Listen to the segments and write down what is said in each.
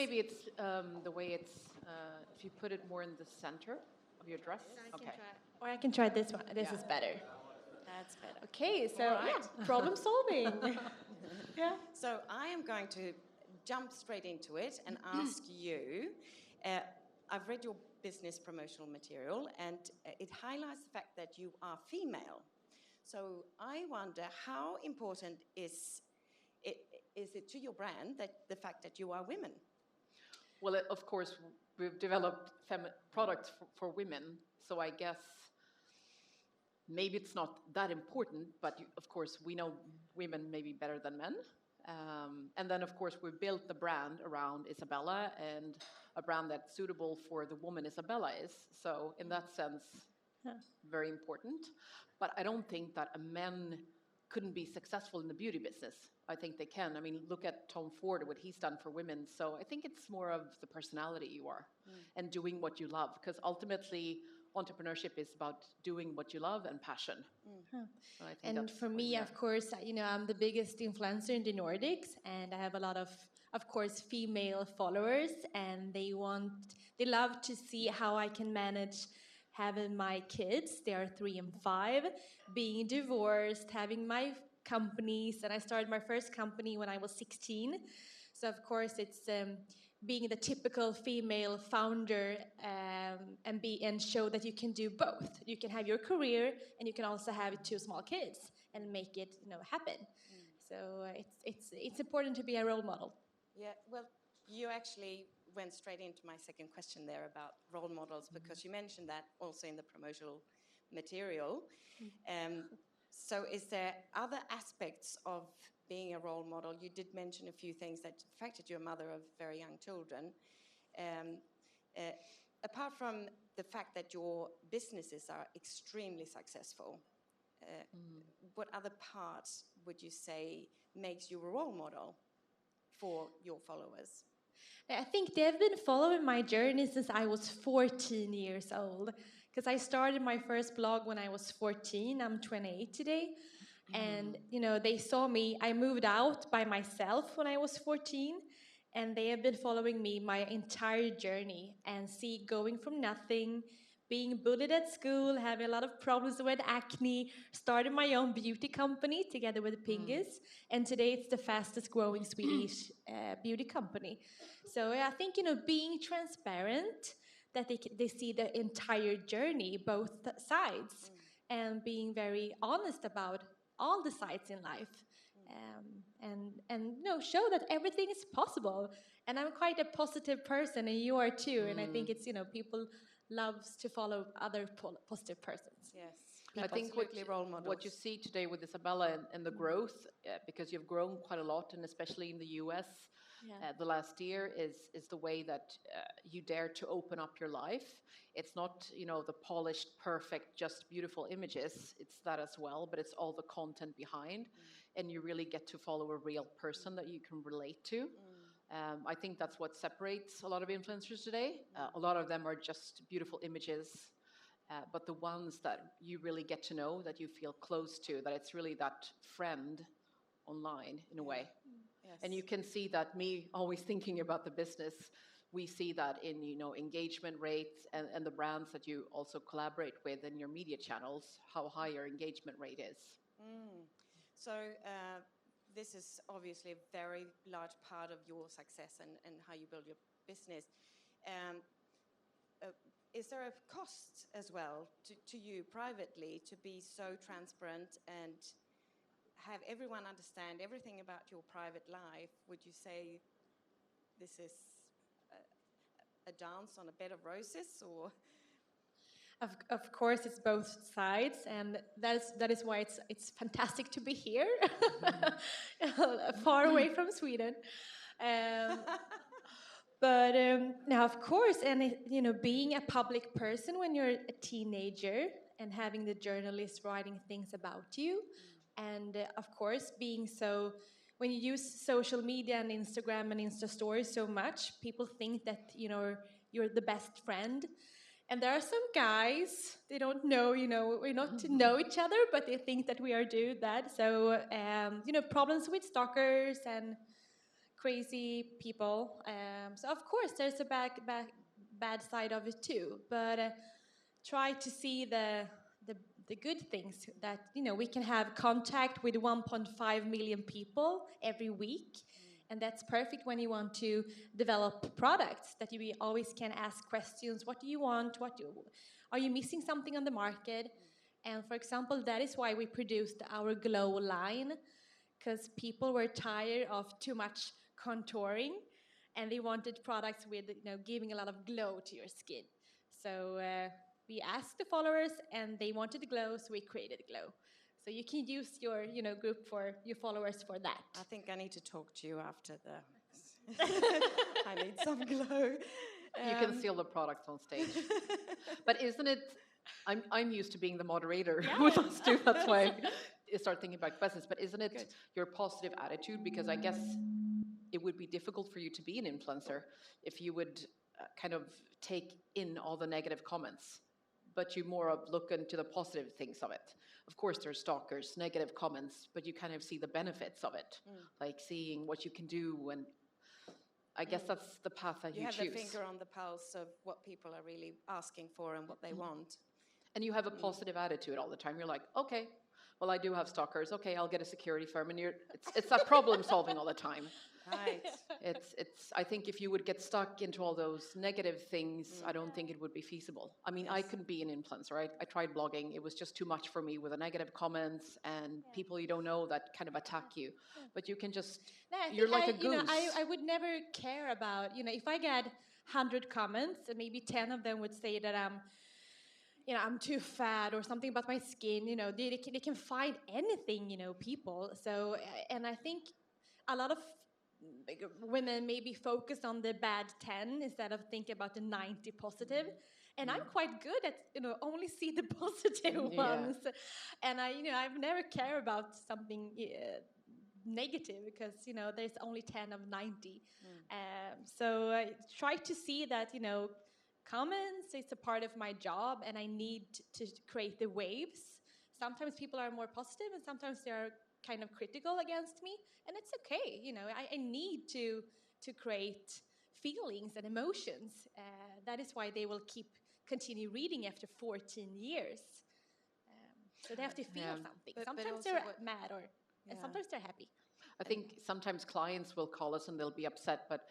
Maybe it's the way it's, if you put it more in the center of your dress. Okay. Or I can try this one. This is better. That's better. Okay, so right. yeah, problem solving. Yeah. So I am going to jump straight into it and ask you, I've read your business promotional material and it highlights the fact that you are female. So I wonder how important is it to your brand that the fact that you are women? Well, of course, we've developed products for women, so I guess maybe it's not that important, but of course we know women maybe better than men. And then, of course, we built the brand around Isabella and a brand that's suitable for the woman Isabella is. So in that sense, very important. But I don't think that a man couldn't be successful in the beauty business. I think they can. I mean, look at Tom Ford, what he's done for women. So I think it's more of the personality you are and doing what you love. Because ultimately, entrepreneurship is about doing what you love and passion. And for me, of course, I'm the biggest influencer in the Nordics, and I have a lot of course, female followers, and they love to see how I can manage having my kids. They are 3 and 5, being divorced, having my companies, and I started my first company when I was 16. So of course, it's being the typical female founder and show that you can do both. You can have your career and you can also have 2 small kids and make it happen. So it's important to be a role model. Yeah, well, you actually went straight into my second question there about role models because you mentioned that also in the promotional material. So is there other aspects of being a role model? You did mention a few things, that the fact that you're a mother of very young children. Apart from the fact that your businesses are extremely successful, what other parts would you say makes you a role model for your followers? I think they've been following my journey since I was 14 years old. Because I started my first blog when I was 14. I'm 28 today. And, they saw me. I moved out by myself when I was 14. And they have been following me my entire journey and see going from nothing, being bullied at school, having a lot of problems with acne, started my own beauty company together with Pingis, and today it's the fastest growing Swedish beauty company. So I think, being transparent, that they see the entire journey, both sides, and being very honest about all the sides in life. And show that everything is possible. And I'm quite a positive person, and you are too. And I think it's people loves to follow other positive persons. Yes, I think what you see today with Isabella and the growth, because you've grown quite a lot, and especially in the US the last year, is the way that you dare to open up your life. It's not, the polished, perfect, just beautiful images. It's that as well, but it's all the content behind. And you really get to follow a real person that you can relate to. I think that's what separates a lot of influencers today. A lot of them are just beautiful images, but the ones that you really get to know, that you feel close to, that it's really that friend online in a way. Yes. And you can see that, me always thinking about the business, we see that in engagement rates and the brands that you also collaborate with in your media channels, how high your engagement rate is. So this is obviously a very large part of your success and how you build your business. Is there a cost as well to you privately to be so transparent and have everyone understand everything about your private life? Would you say this is a dance on a bed of roses, or? Of course, it's both sides, and that is why it's fantastic to be here, far away from Sweden. But now, of course, and being a public person when you're a teenager and having the journalists writing things about you, and of course, being so. When you use social media and Instagram and Insta stories so much, people think that you're the best friend. And there are some guys, they don't know, we're not to know each other, but they think that we are doing that. So, problems with stalkers and crazy people. So of course there's a bad side of it too, but try to see the good things that, you know, we can have contact with 1.5 million people every week. And that's perfect when you want to develop products that you always can ask questions. What do you want? Are you missing something on the market? And for example, that is why we produced our Glow line, because people were tired of too much contouring and they wanted products with, you know, giving a lot of glow to your skin. So we asked the followers and they wanted glow, so we created glow. So you can use your, you know, group for your followers for that. I think I need to talk to you after the... I need some glow. You can steal the products on stage. But isn't it... I'm used to being the moderator with us too. That's why I start thinking about questions. But isn't it your positive attitude? Because I guess it would be difficult for you to be an influencer if you would kind of take in all the negative comments, but you more of look into the positive things of it. Of course, there's stalkers, negative comments, but you kind of see the benefits of it, like seeing what you can do. And I guess that's the path that you choose. You have the finger on the pulse of what people are really asking for and what they want. And you have a positive attitude all the time. You're like, okay, well, I do have stalkers. Okay, I'll get a security firm. And it's that problem solving all the time. Right. I think if you would get stuck into all those negative things, I don't think it would be feasible. I mean, I couldn't be an influencer, right? I tried blogging. It was just too much for me with the negative comments and people you don't know that kind of attack you. But you can just, you're like a goose. You know, I would never care about, you know, if I get 100 comments and maybe 10 of them would say that I'm too fat or something about my skin, you know, they can find anything, you know, people. So, and I think a lot of women maybe focus on the bad 10 instead of thinking about the 90 positive. And I'm quite good at, you know, only see the positive ones. And I've never cared about something negative because, you know, there's only 10 of 90. So I try to see that, you know, comments, it's a part of my job and I need to create the waves. Sometimes people are more positive and sometimes they are kind of critical against me, and it's okay. You know, I need to create feelings and emotions. That is why they will continue reading after 14 years. So they have to feel something. Sometimes they're mad and sometimes they're happy. I think sometimes clients will call us and they'll be upset, but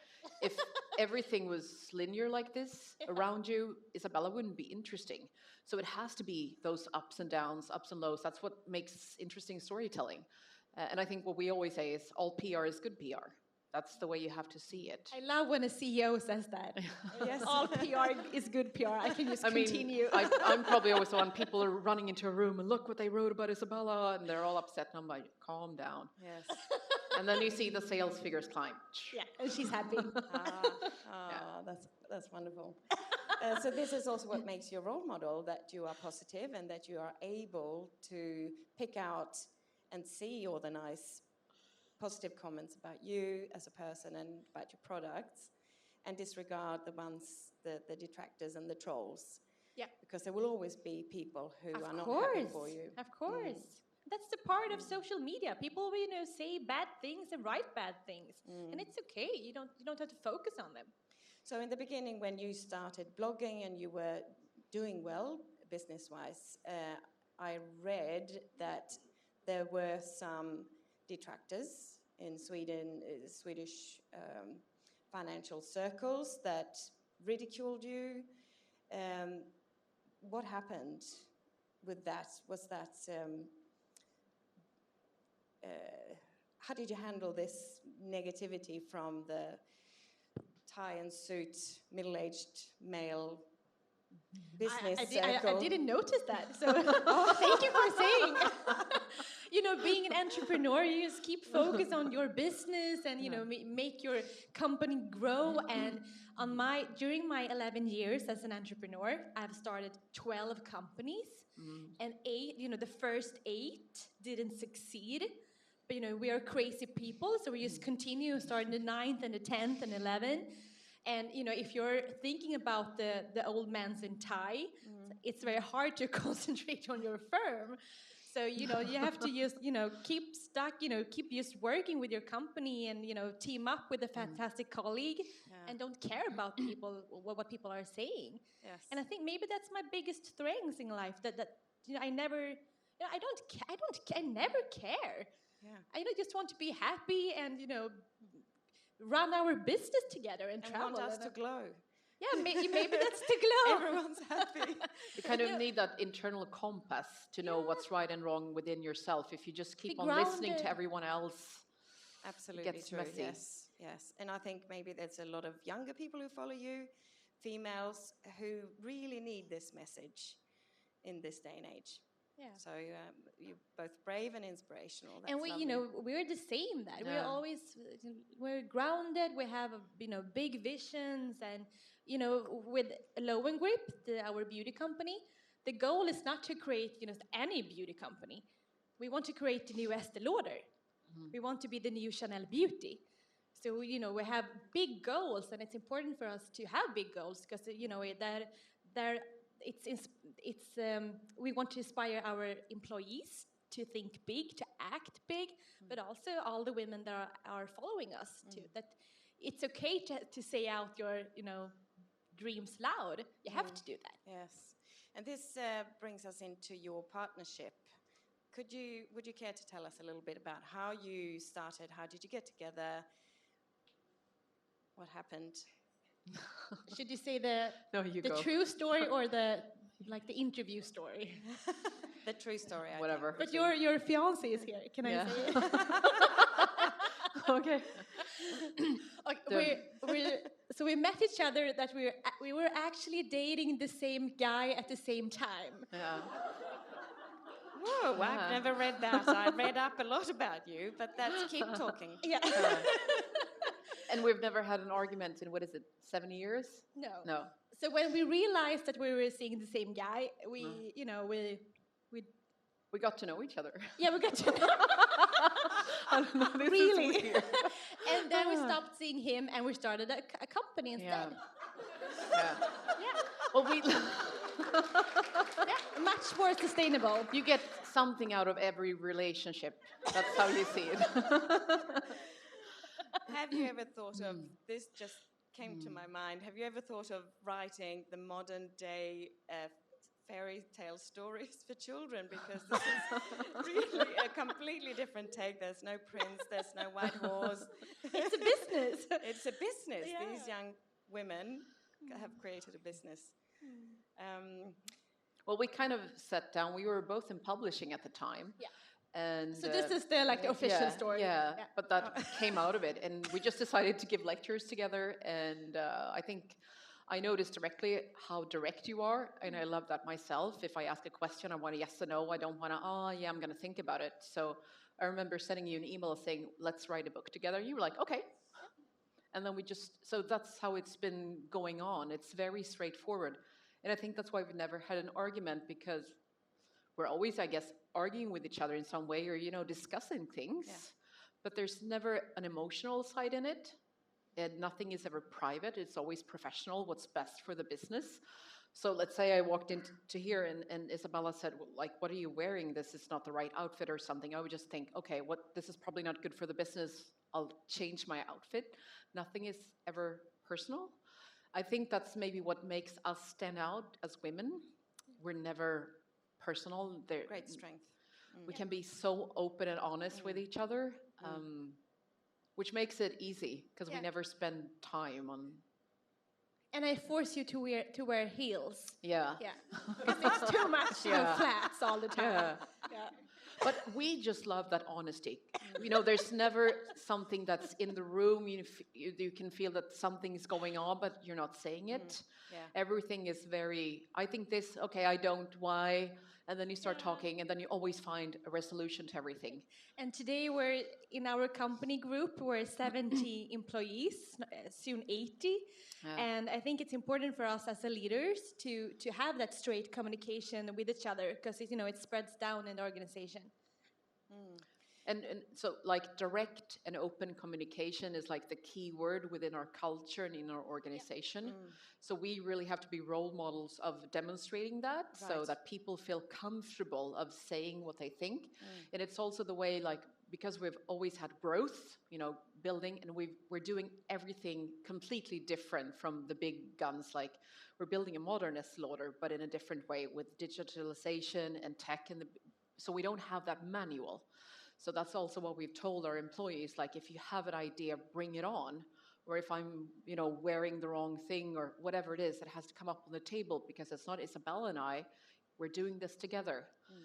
if everything was linear like this around you, Isabella wouldn't be interesting. So it has to be those ups and downs, ups and lows. That's what makes interesting storytelling. And I think what we always say is all PR is good PR. That's the way you have to see it. I love when a CEO says that. Yes. All PR is good PR. I can just continue. I'm probably always the one, people are running into a room and look what they wrote about Isabella, and they're all upset, and I'm like, calm down. Yes. And then you see the sales figures climb. Yeah, and she's happy. That's wonderful. So this is also what makes you a role model, that you are positive and that you are able to pick out and see all the nice positive comments about you as a person and about your products, and disregard the ones, the detractors and the trolls. Yeah. Because there will always be people who are not happy for you. Of course. That's the part of social media. People will, you know, say bad things and write bad things. And it's okay. You don't have to focus on them. So in the beginning, when you started blogging and you were doing well business-wise, I read that there were some detractors in Sweden, Swedish financial circles that ridiculed you. What happened with that? Was that... how did you handle this negativity from the tie and suit, middle-aged male business circle? I didn't notice that, so thank you for saying. You know, being an entrepreneur, you just keep focus on your business and, you know, make your company grow. And during my 11 years as an entrepreneur, I've started 12 companies, and 8, you know, the first 8 didn't succeed. But, you know, we are crazy people, so we just continue starting the 9th and the 10th and 11th. And, you know, if you're thinking about the old man's in Thai, it's very hard to concentrate on your firm. So, you have to just, keep stuck, keep just working with your company and, team up with a fantastic colleague and don't care about people, what people are saying. Yes. And I think maybe that's my biggest strength in life, that I never, I never care. Yeah. I just want to be happy and, run our business together and travel. Want us to glow. Yeah, maybe that's the glow. Everyone's happy. You kind of need that internal compass to know what's right and wrong within yourself. If you just keep on listening to everyone else, absolutely it gets true. messy. Yes. And I think maybe there's a lot of younger people who follow you, females, who really need this message in this day and age. Yeah. So you're both brave and inspirational. That's and we, lovely. we're the same. That Yeah. we're grounded. We have, big visions, and with Lowengrip, our beauty company, the goal is not to create, any beauty company. We want to create the new Estée Lauder. We want to be the new Chanel Beauty. So we have big goals, and it's important for us to have big goals because we want to inspire our employees to think big, to act big, but also all the women that are following us too. That it's okay to say out your dreams loud. You have to do that. Yes. And this brings us into your partnership. Would you care to tell us a little bit about how you started? How did you get together? What happened? Should you say the true story or the interview story? The true story. Whatever. But your fiance is here. Can I say it? Okay. So we met each other that we were actually dating the same guy at the same time. Yeah. Whoa, I've never read that. I read up a lot about you, but keep talking. Yeah. And we've never had an argument in, 7 years? No. So when we realized that we were seeing the same guy, we got to know each other. Yeah, we got to know. I don't know, this really? is weird. And then we stopped seeing him and we started a company instead. Yeah. Well, Much more sustainable. You get something out of every relationship. That's how you see it. Have you ever thought of, this just came to my mind, have you ever thought of writing the modern day fairy tale stories for children? Because this is really a completely different take. There's no prince, there's no white horse. It's a business. It's a business. Yeah. These young women have created a business. Well, we kind of sat down. We were both in publishing at the time. Yeah. And so this is the official story. Yeah, but that came out of it. And we just decided to give lectures together. And I think I noticed directly how direct you are. And I love that myself. If I ask a question, I want a yes or no. I don't want to, I'm going to think about it. So I remember sending you an email saying, let's write a book together. You were like, okay. And then so that's how it's been going on. It's very straightforward. And I think that's why we've never had an argument, because we're always, I guess, arguing with each other in some way or, discussing things. Yeah. But there's never an emotional side in it. And nothing is ever private. It's always professional, what's best for the business. So let's say I walked into here and Isabella said, what are you wearing? This is not the right outfit or something. I would just think, okay, this is probably not good for the business. I'll change my outfit. Nothing is ever personal. I think that's maybe what makes us stand out as women. We're never personal. Great strength. We can be so open and honest with each other, which makes it easy because we never spend time on. And I force you to wear heels. Yeah. Yeah. Because it's too much flats all the time. Yeah. But we just love that honesty. There's never something that's in the room. You can feel that something's going on, but you're not saying it. Yeah. Everything is very, I think this, okay, I don't, why? And then you start talking, and then you always find a resolution to everything. And today we're in our company group, we're 70 employees, soon 80. Yeah. And I think it's important for us as leaders to have that straight communication with each other, because it spreads down in the organization. And so, like, direct and open communication is like the key word within our culture and in our organization. So we really have to be role models of demonstrating that, so Right. that people feel comfortable of saying what they think. And it's also the way, like, because we've always had growth, building, and we're doing everything completely different from the big guns. Like, we're building a modern Estée Lauder, but in a different way with digitalization and tech, so we don't have that manual. So that's also what we've told our employees, like, if you have an idea, bring it on. Or if I'm, wearing the wrong thing or whatever it is, it has to come up on the table, because it's not Isabella and I, we're doing this together.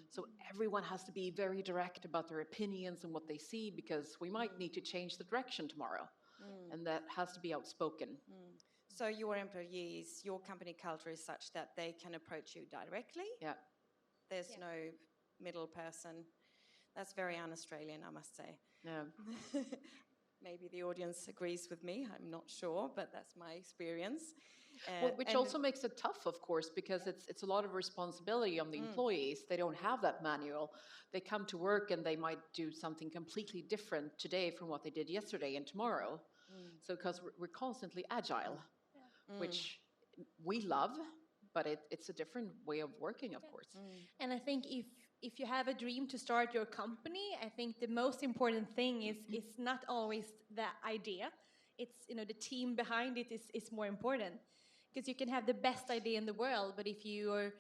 So everyone has to be very direct about their opinions and what they see, because we might need to change the direction tomorrow. And that has to be outspoken. So your employees, your company culture is such that they can approach you directly? Yeah. There's no middle person. That's very un-Australian, I must say. Yeah. Maybe the audience agrees with me, I'm not sure, but that's my experience. Which also makes it tough, of course, because it's a lot of responsibility on the employees. They don't have that manual. They come to work and they might do something completely different today from what they did yesterday and tomorrow. So because we're constantly agile, which we love, but it's a different way of working, of course. And I think if you have a dream to start your company, I think the most important thing is not always the idea. It's, the team behind it is more important. Because you can have the best idea in the world, but if you are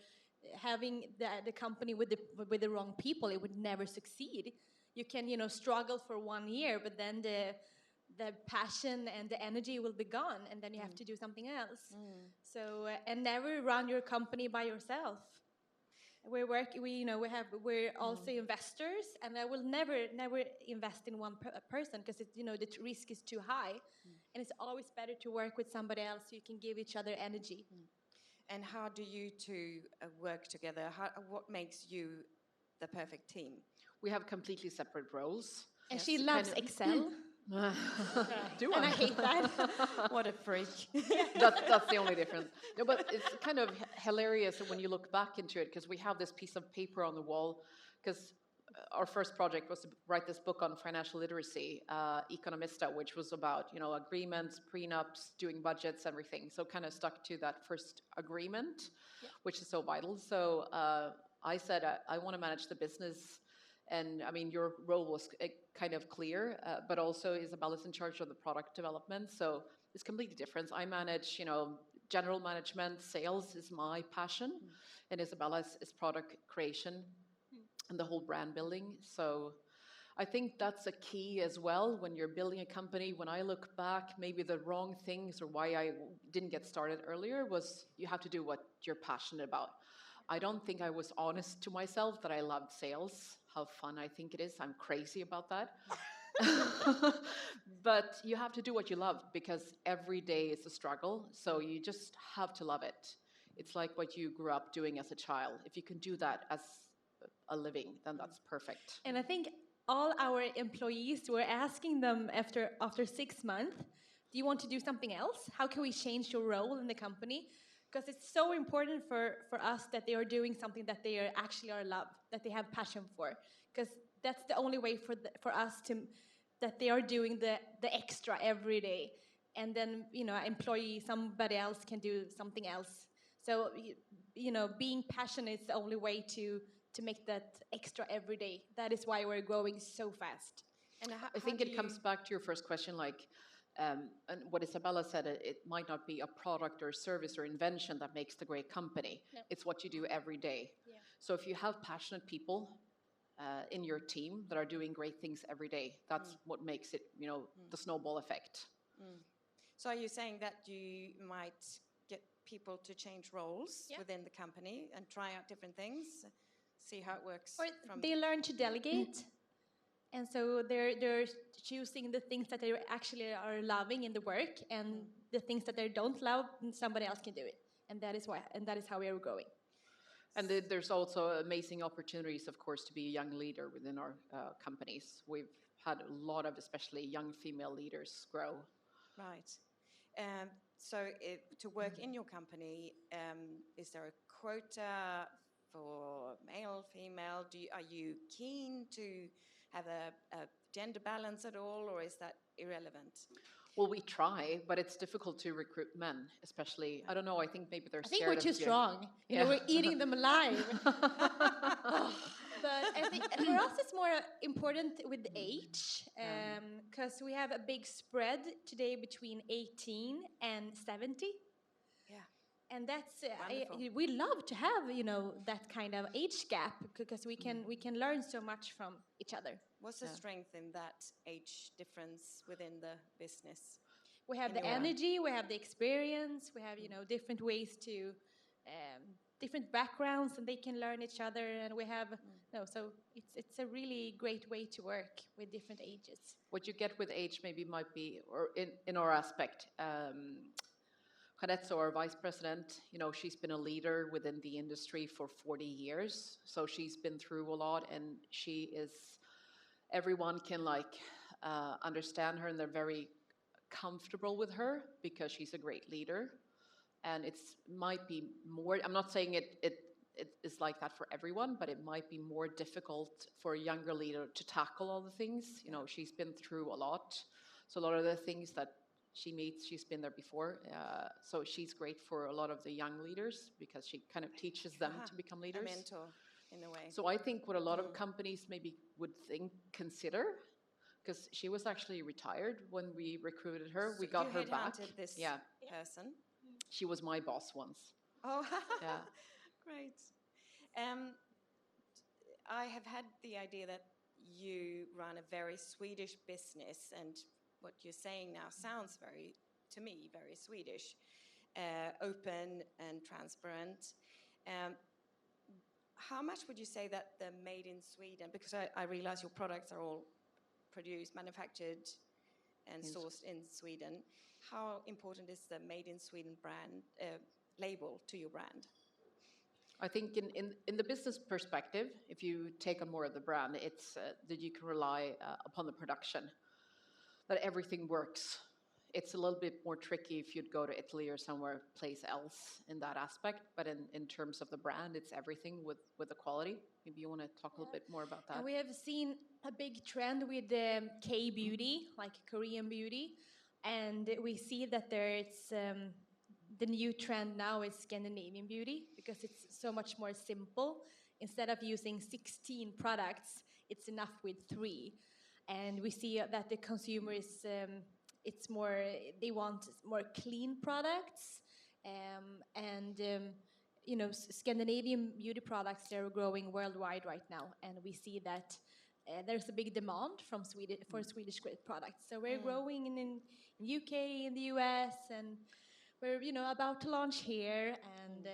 having the company with the wrong people, it would never succeed. You can, struggle for 1 year, but then the passion and the energy will be gone, and then you have to do something else. So and never run your company by yourself. We're also investors, and I will never invest in one person, because the risk is too high, and it's always better to work with somebody else so you can give each other energy. And how do you two work together? What makes you the perfect team? We have completely separate roles. And she loves Excel. Do I? And I hate that. What a freak. That's the only difference. No, but it's kind of hilarious when you look back into it, because we have this piece of paper on the wall, because our first project was to write this book on financial literacy, Economista, which was about, agreements, prenups, doing budgets, everything. So kind of stuck to that first agreement, which is so vital. So I said, I want to manage the business. And I mean, your role was kind of clear, but also Isabella's in charge of the product development. So it's completely different. I manage, general management, sales is my passion, and Isabella's is product creation and the whole brand building. So I think that's a key as well when you're building a company. When I look back, maybe the wrong things or why I didn't get started earlier was you have to do what you're passionate about. I don't think I was honest to myself that I loved sales, how fun I think it is. I'm crazy about that. But you have to do what you love, because every day is a struggle. So you just have to love it. It's like what you grew up doing as a child. If you can do that as a living, then that's perfect. And I think all our employees, were asking them after 6 months, do you want to do something else? How can we change your role in the company? Because it's so important for us that they are doing something that they actually love, that they have passion for. Because that's the only way for us that they are doing the extra every day. And then, somebody else can do something else. So, being passionate is the only way to make that extra every day. That is why we're growing so fast. And I think it comes back to your first question, like, and what Isabella said, it might not be a product or service or invention that makes the great company. No. It's what you do every day. Yeah. So if you have passionate people in your team that are doing great things every day, that's what makes it, the snowball effect. So are you saying that you might get people to change roles within the company and try out different things, see how it works? Or they learn to delegate. And so they're choosing the things that they actually are loving in the work, and the things that they don't love, somebody else can do it. And that is how we are growing. And there's also amazing opportunities, of course, to be a young leader within our companies. We've had a lot of, especially young female leaders, grow. Right. So to work in your company, is there a quota for male, female? Are you keen to have a gender balance at all, or is that irrelevant? Well, we try, but it's difficult to recruit men, especially. I don't know. I think maybe they're I think scared we're too of strong. You know, we're eating them alive. But I think for us it's more important with age, because we have a big spread today between 18 and 70. Yeah. And that's Wonderful. we love to have, you know, that kind of age gap, because we can learn so much from each other. What's the strength in that age difference within the business? We have In the your work? energy, we have the experience, we have, you know, different ways to different backgrounds, and they can learn each other, and we have so it's a really great way to work with different ages. What you get with age maybe might be, or in our aspect, Kadetso, our vice president, you know, she's been a leader within the industry for 40 years. So she's been through a lot, and everyone can understand her, and they're very comfortable with her because she's a great leader. And might be more, I'm not saying it is like that for everyone, but it might be more difficult for a younger leader to tackle all the things. You know, she's been through a lot. So a lot of the things that she meets, she's been there before. So she's great for a lot of the young leaders because she kind of teaches them to become leaders. A mentor, in a way. So I think what a lot of companies maybe would consider, because she was actually retired when we recruited her. So we got her back. Headhunted this person. She was my boss once. Oh, yeah. Great. I have had the idea that you run a very Swedish business, and what you're saying now sounds to me, very Swedish, open and transparent. How much would you say that the made in Sweden, because I realize your products are all produced, manufactured, and sourced in Sweden. How important is the made in Sweden brand label to your brand? I think in the business perspective, if you take on more of the brand, it's that you can rely upon the production, that everything works. It's a little bit more tricky if you'd go to Italy or somewhere place else in that aspect, but in terms of the brand, it's everything with the quality. Maybe you want to talk a little bit more about that. And we have seen a big trend with K-beauty, like Korean beauty, and we see that there's the new trend now is Scandinavian beauty, because it's so much more simple. Instead of using 16 products, it's enough with 3. And we see that the consumer is, they want more clean products. You know, Scandinavian beauty products, they're growing worldwide right now. And we see that there's a big demand for Swedish great products. So we're growing in UK, in the US, and we're, you know, about to launch here. And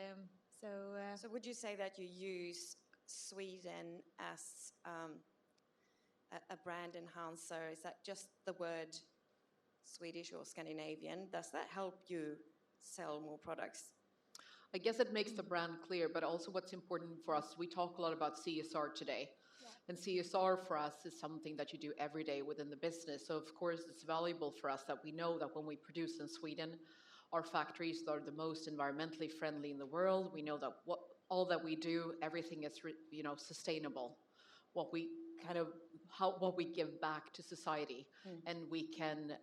so would you say that you use Sweden as a brand enhancer? Is that just the word Swedish or Scandinavian? Does that help you sell more products? I guess it makes the brand clear, but also what's important for us, we talk a lot about CSR today. And CSR for us is something that you do every day within the business. So of course it's valuable for us that we know that when we produce in Sweden, our factories are the most environmentally friendly in the world. We know that all that we do, everything is sustainable. What we give back to society, and we can.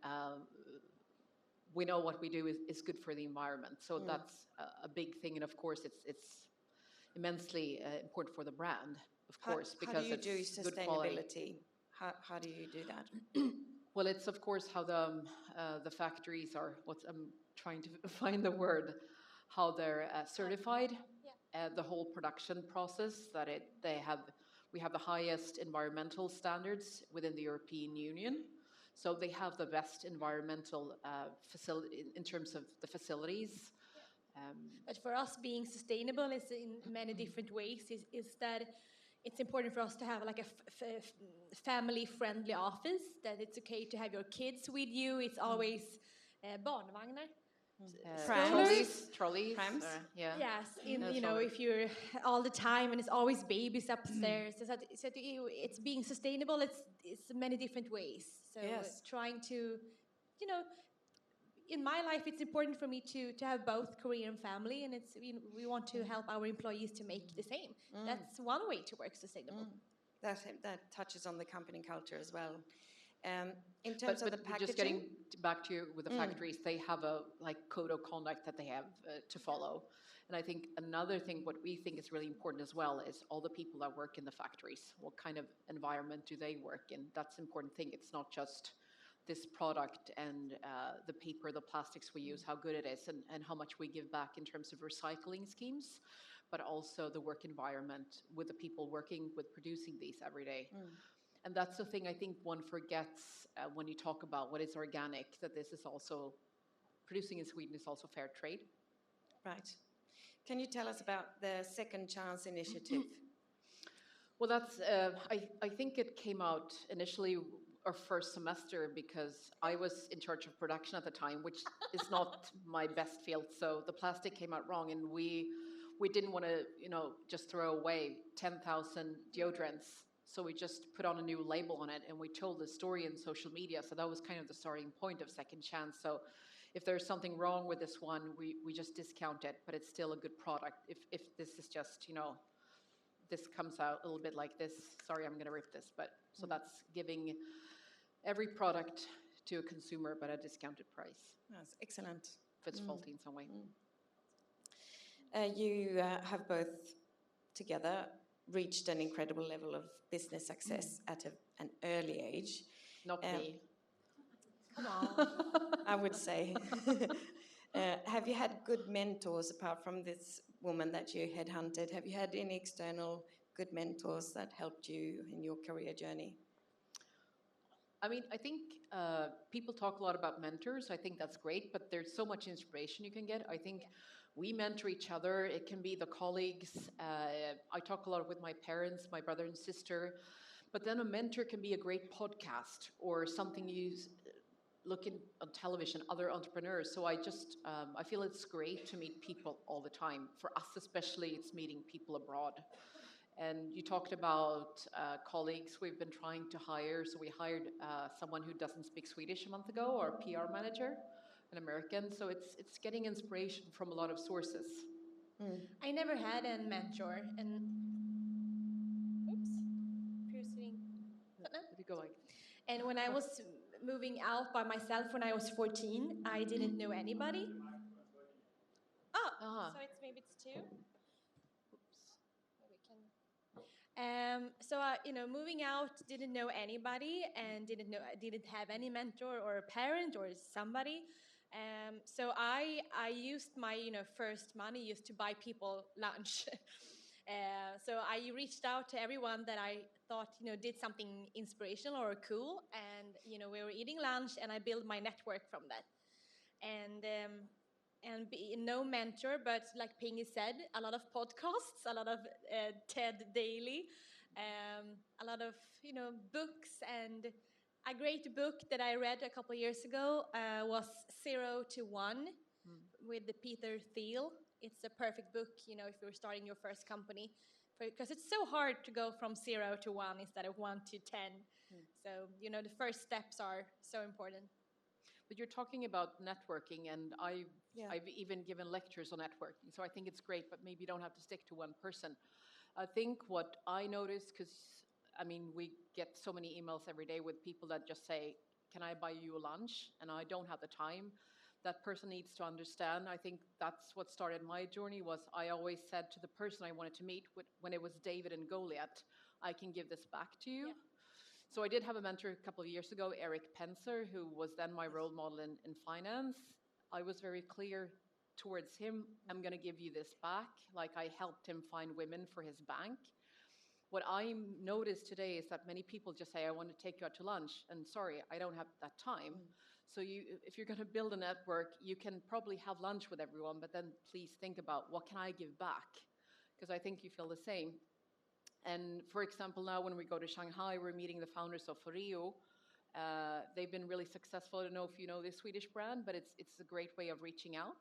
We know what we do is good for the environment. So that's a big thing, and of course it's immensely important for the brand. Of course, because how do you it's do good quality. sustainability? How do you do that? Well, it's of course how the factories are. I'm trying to find the word. How they're certified. The whole production process we have the highest environmental standards within the European Union. So they have the best environmental facility in terms of the facilities. But for us, being sustainable is in many different ways. Is that it's important for us to have like a family-friendly office, that it's okay to have your kids with you. It's always barnvagnar. Trolleys. Prams. Yes, if you're all the time and it's always babies upstairs. So it's being sustainable. It's many different ways. So trying to, in my life, it's important for me to have both career and family, and we want to help our employees to make the same. That's one way to work sustainable. that touches on the company culture as well. In terms of the packaging, just getting back to you with the factories, they have a code of conduct that they have to follow. And I think another thing, what we think is really important as well, is all the people that work in the factories. What kind of environment do they work in? That's an important thing. It's not just this product and the paper, the plastics we use, how good it is, and how much we give back in terms of recycling schemes, but also the work environment with the people working with producing these every day. And that's the thing I think one forgets when you talk about what is organic, that this is also, producing in Sweden is also fair trade. Right. Can you tell us about the Second Chance initiative? Well, that's, I think it came out initially our first semester because I was in charge of production at the time, which is not my best field. So the plastic came out wrong, and we didn't want to, just throw away 10,000 deodorants. So we just put on a new label on it, and we told the story in social media. So that was kind of the starting point of Second Chance. So if there's something wrong with this one, we just discount it, but it's still a good product. If this is just, this comes out a little bit like this, sorry, I'm going to rip this. But so that's giving every product to a consumer, but at a discounted price. That's excellent. If it's faulty in some way. You have both together reached an incredible level of business success at an early age. Not me. Come on. I would say. Have you had good mentors apart from this woman that you headhunted? Have you had any external good mentors that helped you in your career journey? I mean, I think people talk a lot about mentors. I think that's great, but there's so much inspiration you can get. I think we mentor each other. It can be the colleagues. I talk a lot with my parents, my brother and sister. But then a mentor can be a great podcast or something you look on television, other entrepreneurs. So I feel it's great to meet people all the time. For us especially, it's meeting people abroad. And you talked about colleagues we've been trying to hire. So we hired someone who doesn't speak Swedish a month ago, our PR manager, an American. So it's getting inspiration from a lot of sources. I never had a mentor, and and when I was moving out by myself when I was 14, I didn't know anybody. Oh, so maybe it's two. So moving out, didn't know anybody and didn't have any mentor or a parent or somebody. So I used my first money used to buy people lunch. So I reached out to everyone that I thought did something inspirational or cool, and we were eating lunch, and I built my network from that. And no mentor, but like Pingis said, a lot of podcasts, a lot of TED Daily, a lot of books, and a great book that I read a couple of years ago was 0 to 1 with Peter Thiel. It's a perfect book, if you're starting your first company, because it's so hard to go from 0 to 1 instead of 1 to 10. So the first steps are so important. But you're talking about networking, and I've even given lectures on networking. So I think it's great, but maybe you don't have to stick to one person. I think what I noticed, because we get so many emails every day with people that just say, can I buy you a lunch? And I don't have the time. That person needs to understand. I think that's what started my journey. Was I always said to the person I wanted to meet, when it was David and Goliath, I can give this back to you. Yeah. So I did have a mentor a couple of years ago, Eric Penser, who was then my role model in finance. I was very clear towards him, I'm going to give you this back. Like, I helped him find women for his bank. What I noticed today is that many people just say, I want to take you out to lunch. And sorry, I don't have that time. So if you're going to build a network, you can probably have lunch with everyone, but then please think about, what can I give back? Because I think you feel the same. And for example, now when we go to Shanghai, we're meeting the founders of Foreo. They've been really successful. I don't know if you know this Swedish brand, but it's a great way of reaching out.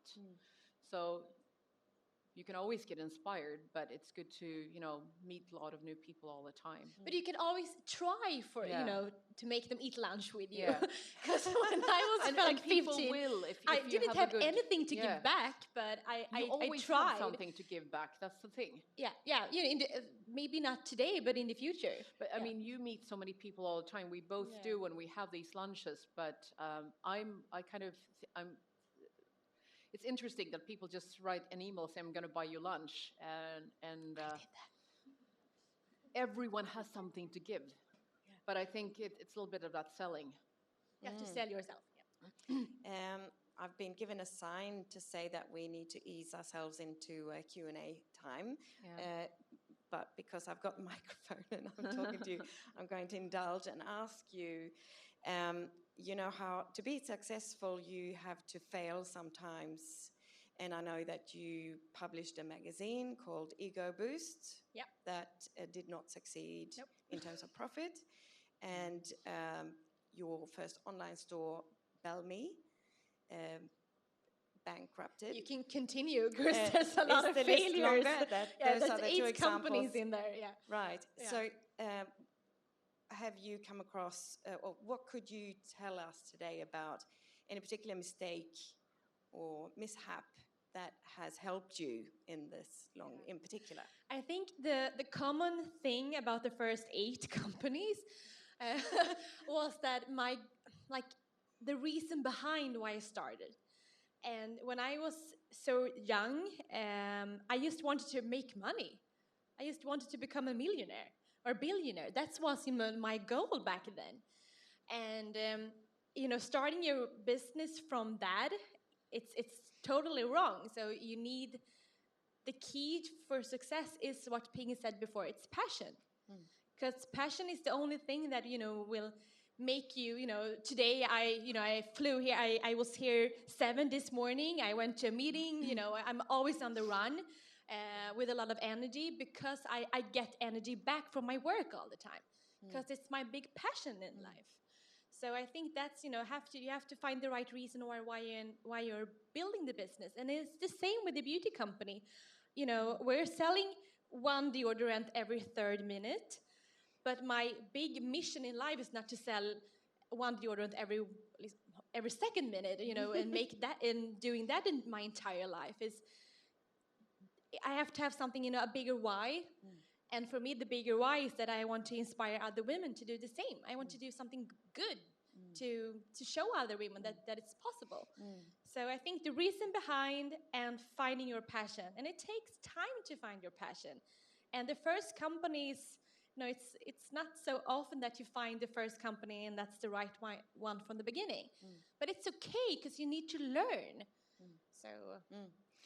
So you can always get inspired, but it's good to, meet a lot of new people all the time. But you can always try for, to make them eat lunch with you. Yeah. Because when I was like 15, people will if I you didn't have have anything to give back, but you I always tried. have something to give back. That's the thing. Yeah. Maybe not today, but in the future. But I mean, you meet so many people all the time. We both do when we have these lunches. But it's interesting that people just write an email saying, "I'm going to buy you lunch," and I did that. Everyone has something to give. Yeah. But I think it's a little bit of that selling. You have to sell yourself. Yeah. I've been given a sign to say that we need to ease ourselves into a Q&A time. Yeah. But because I've got a microphone and I'm talking to you, I'm going to indulge and ask you, how to be successful, you have to fail sometimes. And I know that you published a magazine called Ego Boost that did not succeed in terms of profit. And your first online store, Bellme, bankrupted. You can continue because there's a lot of failures. There's 8 companies in there. Yeah. Right. Yeah. So have you come across, or what could you tell us today about any particular mistake or mishap that has helped you in this in particular? I think the common thing about the first 8 companies was that the reason behind why I started. And when I was so young, I just wanted to make money. I just wanted to become a millionaire or billionaire. That was my goal back then. And starting your business from that, it's totally wrong. So you need, the key for success is what Pingis said before. It's passion, because passion is the only thing that will make you. Today I flew here. I was here 7 this morning. I went to a meeting. I'm always on the run with a lot of energy because I get energy back from my work all the time because it's my big passion in life. So I think that's you have to find the right reason or why you're building the business, and it's the same with the beauty company. We're selling one deodorant every 3rd minute, but my big mission in life is not to sell one deodorant every 2nd minute, and make that and doing that in my entire life. I have to have something, a bigger why. And for me, the bigger why is that I want to inspire other women to do the same. I want to do something good to show other women that it's possible. So I think the reason behind and finding your passion, and it takes time to find your passion. And the first companies, it's not so often that you find the first company and that's the right one from the beginning. But it's okay because you need to learn. So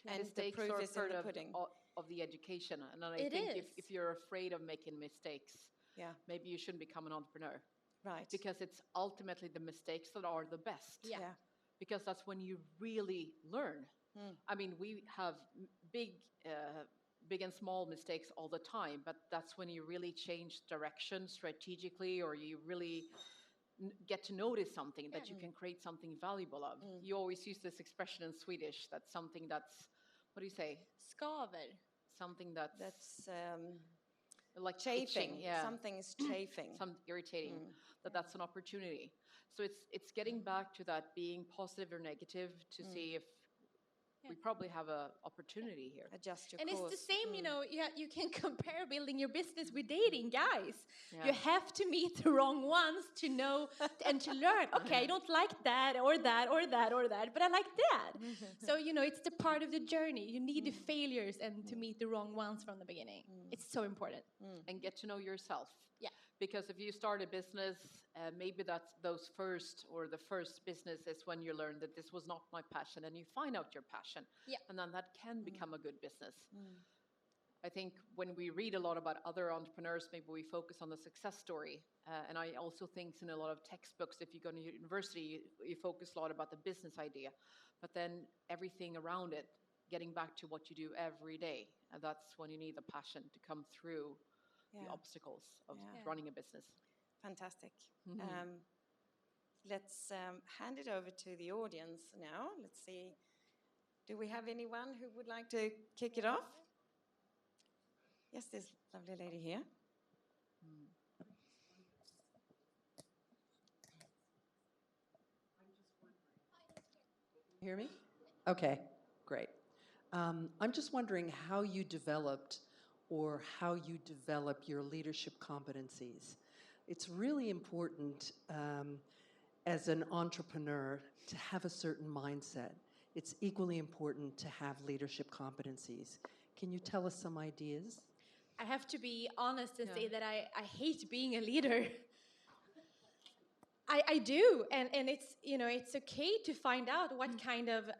and the proof is in the pudding. Of the education, and I think if you're afraid of making mistakes, maybe you shouldn't become an entrepreneur, right? Because it's ultimately the mistakes that are the best. Yeah. Because that's when you really learn. I mean, we have big and small mistakes all the time, but that's when you really change direction strategically, or you really get to notice something that you can create something valuable of. You always use this expression in Swedish, that's something that's, what do you say? Skaver. Something that's like chafing. Itching, yeah. Something is chafing. Something irritating. That's an opportunity. So it's getting back to that being positive or negative to see if we probably have an opportunity here. Adjust your course. And it's the same, you can compare building your business with dating, guys. Yeah. You have to meet the wrong ones to know and to learn. Okay, I don't like that or that or that or that, but I like that. So, it's the part of the journey. You need the failures and to meet the wrong ones from the beginning. It's so important. And get to know yourself. Yeah. Because if you start a business, maybe that's the first business is when you learn that this was not my passion, and you find out your passion. Yeah. And then that can become a good business. I think when we read a lot about other entrepreneurs, maybe we focus on the success story. And I also think in a lot of textbooks, if you go to university, you focus a lot about the business idea. But then everything around it, getting back to what you do every day, and that's when you need the passion to come through the obstacles of running a business. Fantastic. Let's hand it over to the audience now. Let's see. Do we have anyone who would like to kick it off? Yes, this lovely lady here. Hear me? Okay, great. I'm just wondering how you developed or how you develop your leadership competencies. It's really important as an entrepreneur to have a certain mindset. It's equally important to have leadership competencies. Can you tell us some ideas? I have to be honest and say that I hate being a leader. I do, and it's, you know, it's okay to find out what kind of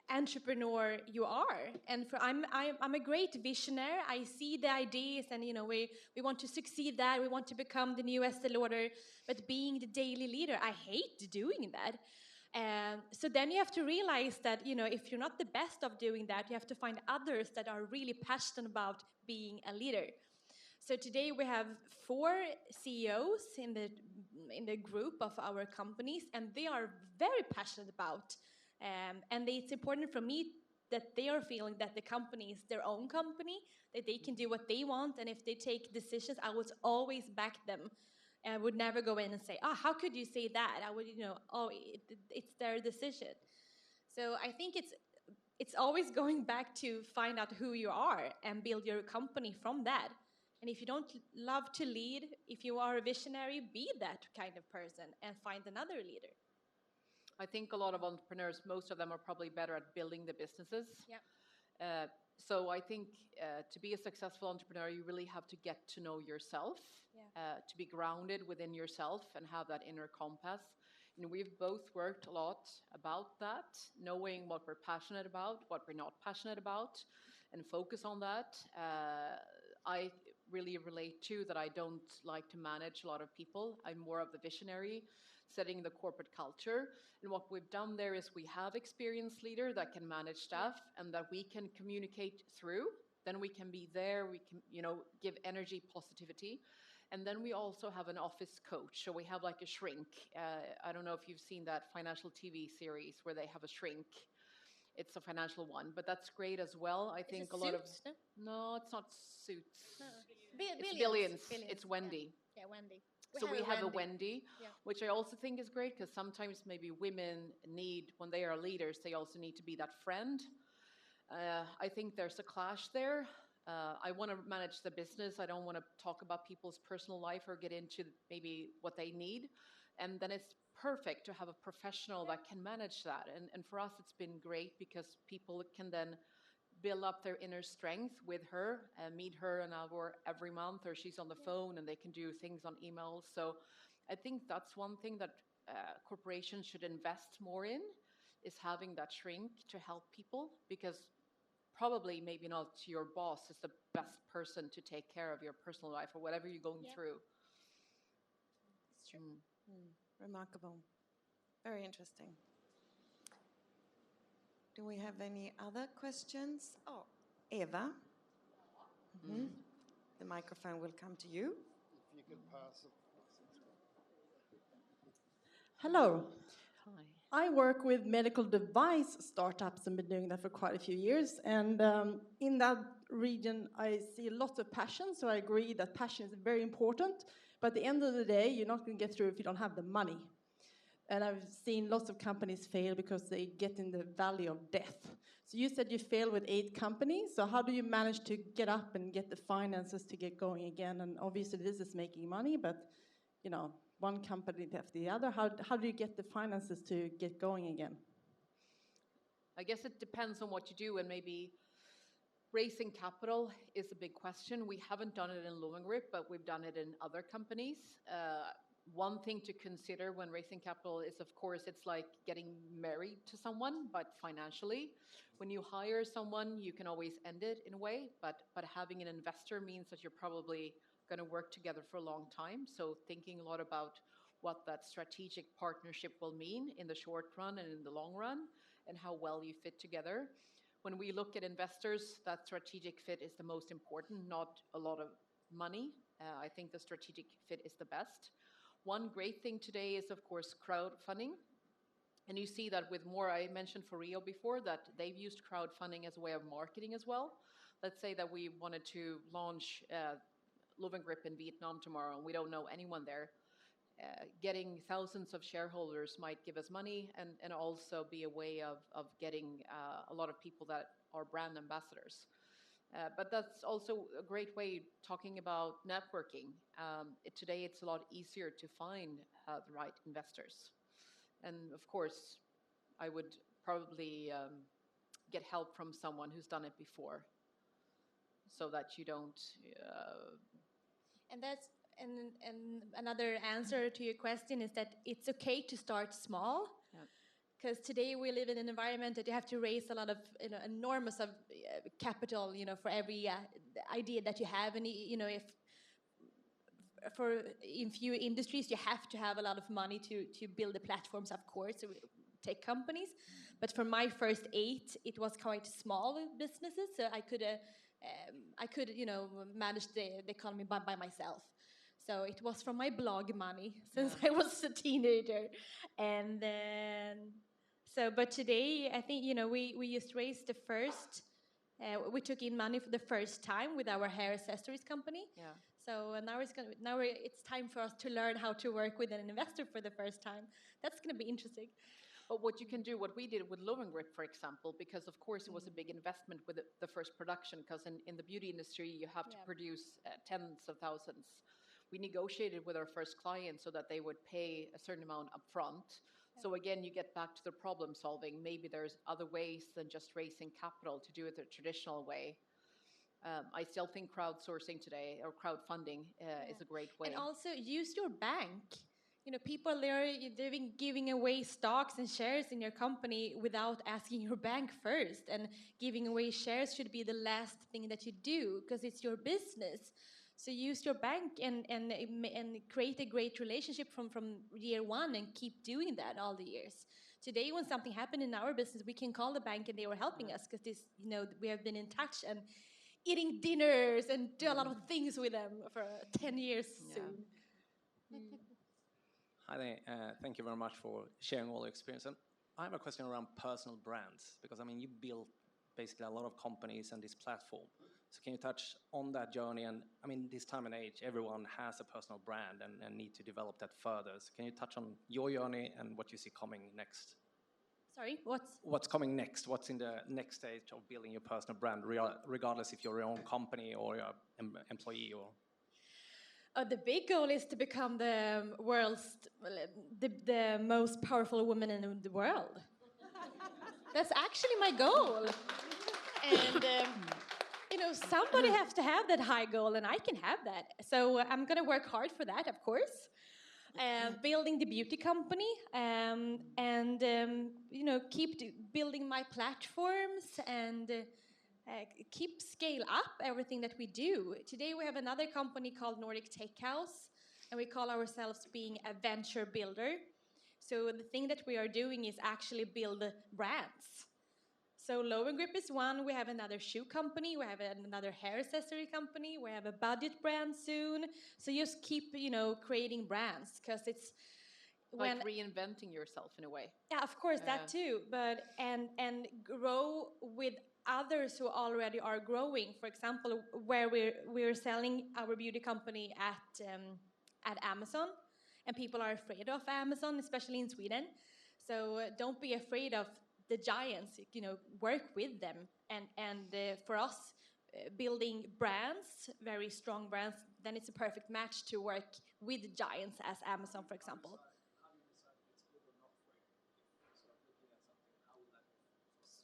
entrepreneur you are. And I'm a great visionary. I see the ideas, and you know, we want to succeed that, we want to become the new Estée Lauder, but being the daily leader, I hate doing that. So then you have to realize that, you know, if you're not the best of doing that, you have to find others that are really passionate about being a leader. So today we have 4 CEOs in the group of our companies, and they are very passionate about. And it's important for me that they are feeling that the company is their own company, that they can do what they want, and if they take decisions, I would always back them. And I would never go in and say, "Oh, how could you say that?" I would, you know, "Oh, it's their decision." So I think it's always going back to find out who you are and build your company from that. And if you don't love to lead, if you are a visionary, be that kind of person and find another leader. I think a lot of entrepreneurs, most of them are probably better at building the businesses. Yeah. So I think to be a successful entrepreneur, you really have to get to know yourself, to be grounded within yourself and have that inner compass. And we've both worked a lot about that, knowing what we're passionate about, what we're not passionate about, and focus on that. I really relate to that I don't like to manage a lot of people. I'm more of the visionary, setting the corporate culture. And what we've done there is we have experienced leader that can manage staff and that we can communicate through. Then we can be there, we can, you know, give energy, positivity. And then we also have an office coach. So we have like a shrink. I don't know if you've seen that financial TV series where they have a shrink. It's a financial one, but that's great as well. I think a lot of... No, it's not Suits. No. It's Billions. It's Wendy. Yeah, Wendy. So we have a Wendy, which I also think is great because sometimes maybe women need, when they are leaders, they also need to be that friend. I think there's a clash there. I want to manage the business. I don't want to talk about people's personal life or get into maybe what they need. And then it's perfect to have a professional that can manage that. And for us, it's been great because people can then build up their inner strength with her, meet her an hour every month, or she's on the phone and they can do things on emails. So I think that's one thing that corporations should invest more in, is having that shrink to help people, because probably maybe not your boss is the best person to take care of your personal life or whatever you're going through. It's true. Remarkable. Very interesting. Do we have any other questions? Oh, Eva. The microphone will come to you. If you could pass it. Hello. Hi. I work with medical device startups and been doing that for quite a few years. And in that region, I see lots of passion. So I agree that passion is very important. But at the end of the day, you're not going to get through if you don't have the money. And I've seen lots of companies fail because they get in the valley of death. So you said you failed with 8 companies. So how do you manage to get up and get the finances to get going again? And obviously this is making money, but you know, one company after the other. How do you get the finances to get going again? I guess it depends on what you do, and maybe raising capital is a big question. We haven't done it in Lowengrip, but we've done it in other companies. One thing to consider when raising capital is, of course, it's like getting married to someone, but financially. When you hire someone, you can always end it in a way, but having an investor means that you're probably going to work together for a long time. So thinking a lot about what that strategic partnership will mean in the short run and in the long run, and how well you fit together. When we look at investors, that strategic fit is the most important, not a lot of money. I think the strategic fit is the best. One great thing today is, of course, crowdfunding. And you see that with more, I mentioned for Rio before, that they've used crowdfunding as a way of marketing as well. Let's say that we wanted to launch Lowengrip in Vietnam tomorrow, and we don't know anyone there. Getting thousands of shareholders might give us money and also be a way of getting a lot of people that are brand ambassadors. But that's also a great way talking about networking. Today it's a lot easier to find the right investors. And of course, I would probably get help from someone who's done it before, so that you don't. And that's and another answer to your question is that it's okay to start small. Because today we live in an environment that you have to raise a lot of enormous of capital, for every idea that you have, and if in few industries you have to have a lot of money to build the platforms, of course, tech companies. But for my first 8, it was quite small businesses, so I could manage the economy by myself. So it was from my blog money since I was a teenager, and then but today I think we just raised the first. We took in money for the first time with our hair accessories company. Yeah. So now it's time for us to learn how to work with an investor for the first time. That's going to be interesting. But what you can do, what we did with Lowengrip, for example, because of course it was a big investment with the first production, because in the beauty industry you have to produce tens of thousands. We negotiated with our first client so that they would pay a certain amount upfront. So again, you get back to the problem solving. Maybe there's other ways than just raising capital to do it the traditional way. I still think crowdsourcing today, or crowdfunding, is a great way. And also use your bank. People they've been giving away stocks and shares in your company without asking your bank first. And giving away shares should be the last thing that you do, because it's your business. So use your bank and create a great relationship from year one, and keep doing that all the years. Today, when something happened in our business, we can call the bank and they were helping us, because we have been in touch and eating dinners and do a lot of things with them for 10 years soon. Hi there. Thank you very much for sharing all your experience. And I have a question around personal brands, because you built basically a lot of companies and this platform. So can you touch on that journey? And this time and age, everyone has a personal brand and need to develop that further. So can you touch on your journey and what you see coming next? Sorry, what's coming next? What's in the next stage of building your personal brand, regardless if you're your own company or your employee or? The big goal is to become the world's the most powerful woman in the world. That's actually my goal. And somebody has to have that high goal, and I can have that. So I'm going to work hard for that, of course. Building the beauty company, and keep building my platforms, and keep scale up everything that we do. Today we have another company called Nordic Tech House, and we call ourselves being a venture builder. So the thing that we are doing is actually build brands. So Lowengrip is one. We have another shoe company. We have another hair accessory company. We have a budget brand soon. So just keep, creating brands, because it's like reinventing yourself in a way. Yeah, of course, that too. But and grow with others who already are growing. For example, where we're selling our beauty company at Amazon, and people are afraid of Amazon, especially in Sweden. So don't be afraid of the giants, work with them. And for us, building brands, very strong brands, then it's a perfect match to work with giants as Amazon, for example.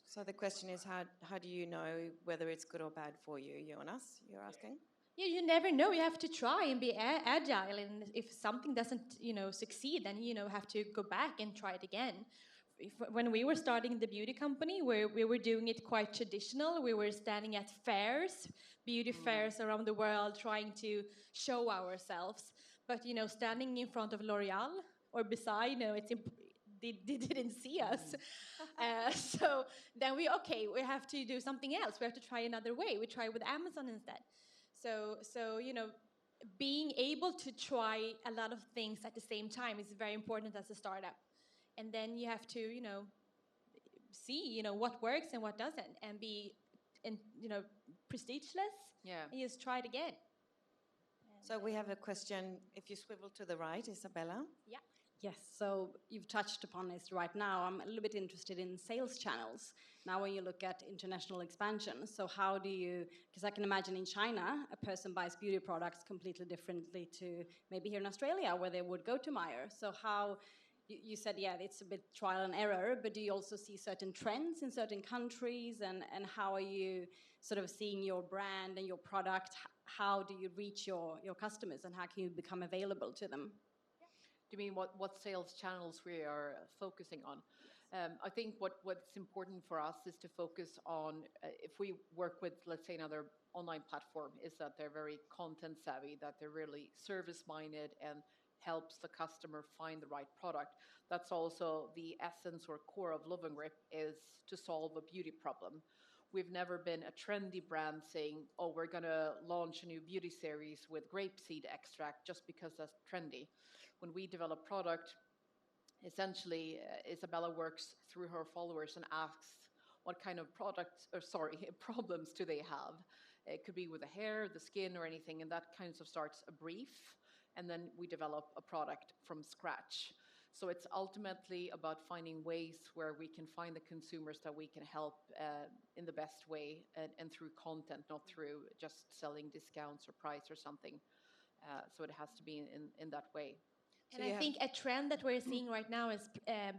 So the question is, how do you know whether it's good or bad for you, Jonas, you're asking? Yeah, you never know. You have to try and be agile. And if something doesn't, succeed, then, have to go back and try it again. When we were starting the beauty company, we were doing it quite traditional. We were standing at fairs, beauty fairs around the world, trying to show ourselves. But, standing in front of L'Oreal or beside, they didn't see us. So then we have to do something else. We have to try another way. We try with Amazon instead. So being able to try a lot of things at the same time is very important as a startup. and then you have to, see, what works and what doesn't, and be, prestigeless. Yeah. And just try it again. So we have a question, if you swivel to the right, Isabella. Yeah. Yes, so you've touched upon this right now. I'm a little bit interested in sales channels. Now when you look at international expansion, so how do you, because I can imagine in China, a person buys beauty products completely differently to maybe here in Australia where they would go to Meijer. So how, you said, yeah, it's a bit trial and error, but do you also see certain trends in certain countries, and how are you sort of seeing your brand and your product? How do you reach your customers, and how can you become available to them? Do you mean what sales channels we are focusing on? I think what's important for us is to focus on, if we work with, let's say, another online platform, is that they're very content savvy, that they're really service minded and helps the customer find the right product. That's also the essence or core of Lowengrip, is to solve a beauty problem. We've never been a trendy brand saying, oh, we're going to launch a new beauty series with grapeseed extract just because that's trendy. When we develop product, essentially, Isabella works through her followers and asks what kind of problems do they have. It could be with the hair, the skin, or anything, and that kind of starts a brief, and then we develop a product from scratch. So it's ultimately about finding ways where we can find the consumers that we can help in the best way, and through content, not through just selling discounts or price or something. So it has to be in that way. And I think a trend that we're seeing right now is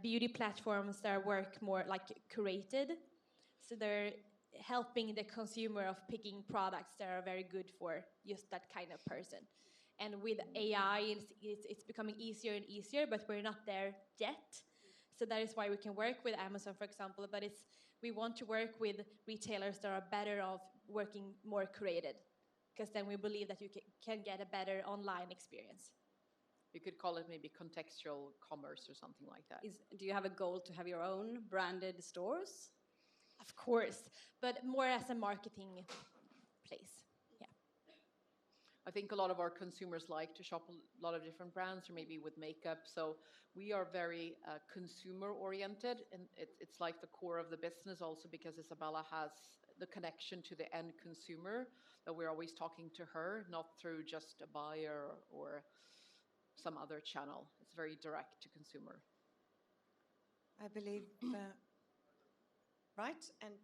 beauty platforms that work more like curated. So they're helping the consumer of picking products that are very good for just that kind of person. And with AI, it's becoming easier and easier, but we're not there yet. So that is why we can work with Amazon, for example, but we want to work with retailers that are better off working more curated, because then we believe that you can get a better online experience. You could call it maybe contextual commerce or something like that. Do you have a goal to have your own branded stores? Of course, but more as a marketing place. Yeah. I think a lot of our consumers like to shop a lot of different brands, or maybe with makeup. So we are very consumer oriented, and it's like the core of the business also, because Isabella has the connection to the end consumer, that we're always talking to her, not through just a buyer or some other channel. It's very direct to consumer. I believe, right? And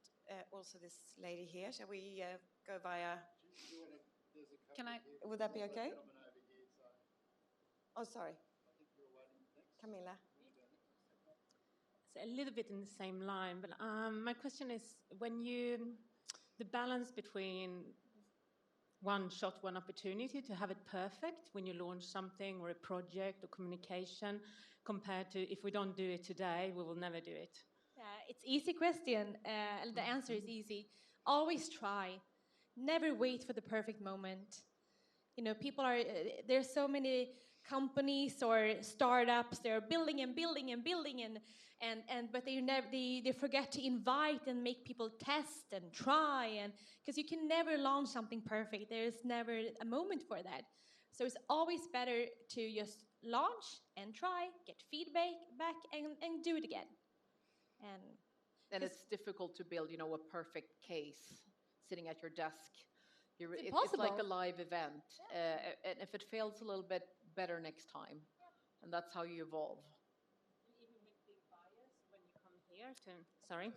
also this lady here. Shall we go via... Can I? Would that be okay? Oh, sorry. Camilla. It's a little bit in the same line, but my question is, the balance between one shot, one opportunity to have it perfect when you launch something or a project or communication, compared to if we don't do it today, we will never do it. Yeah, it's easy question. The answer is easy. Always try. Never wait for the perfect moment. People are, there's so many companies or startups, they're building and building and building, but they forget to invite and make people test and try, and because you can never launch something perfect. There's never a moment for that. So it's always better to just launch and try, get feedback back, and do it again. And it's difficult to build, a perfect case sitting at your desk. It's like a live event. And if it fails a little bit, better next time. And that's how you evolve. Even with big buyers, when you come here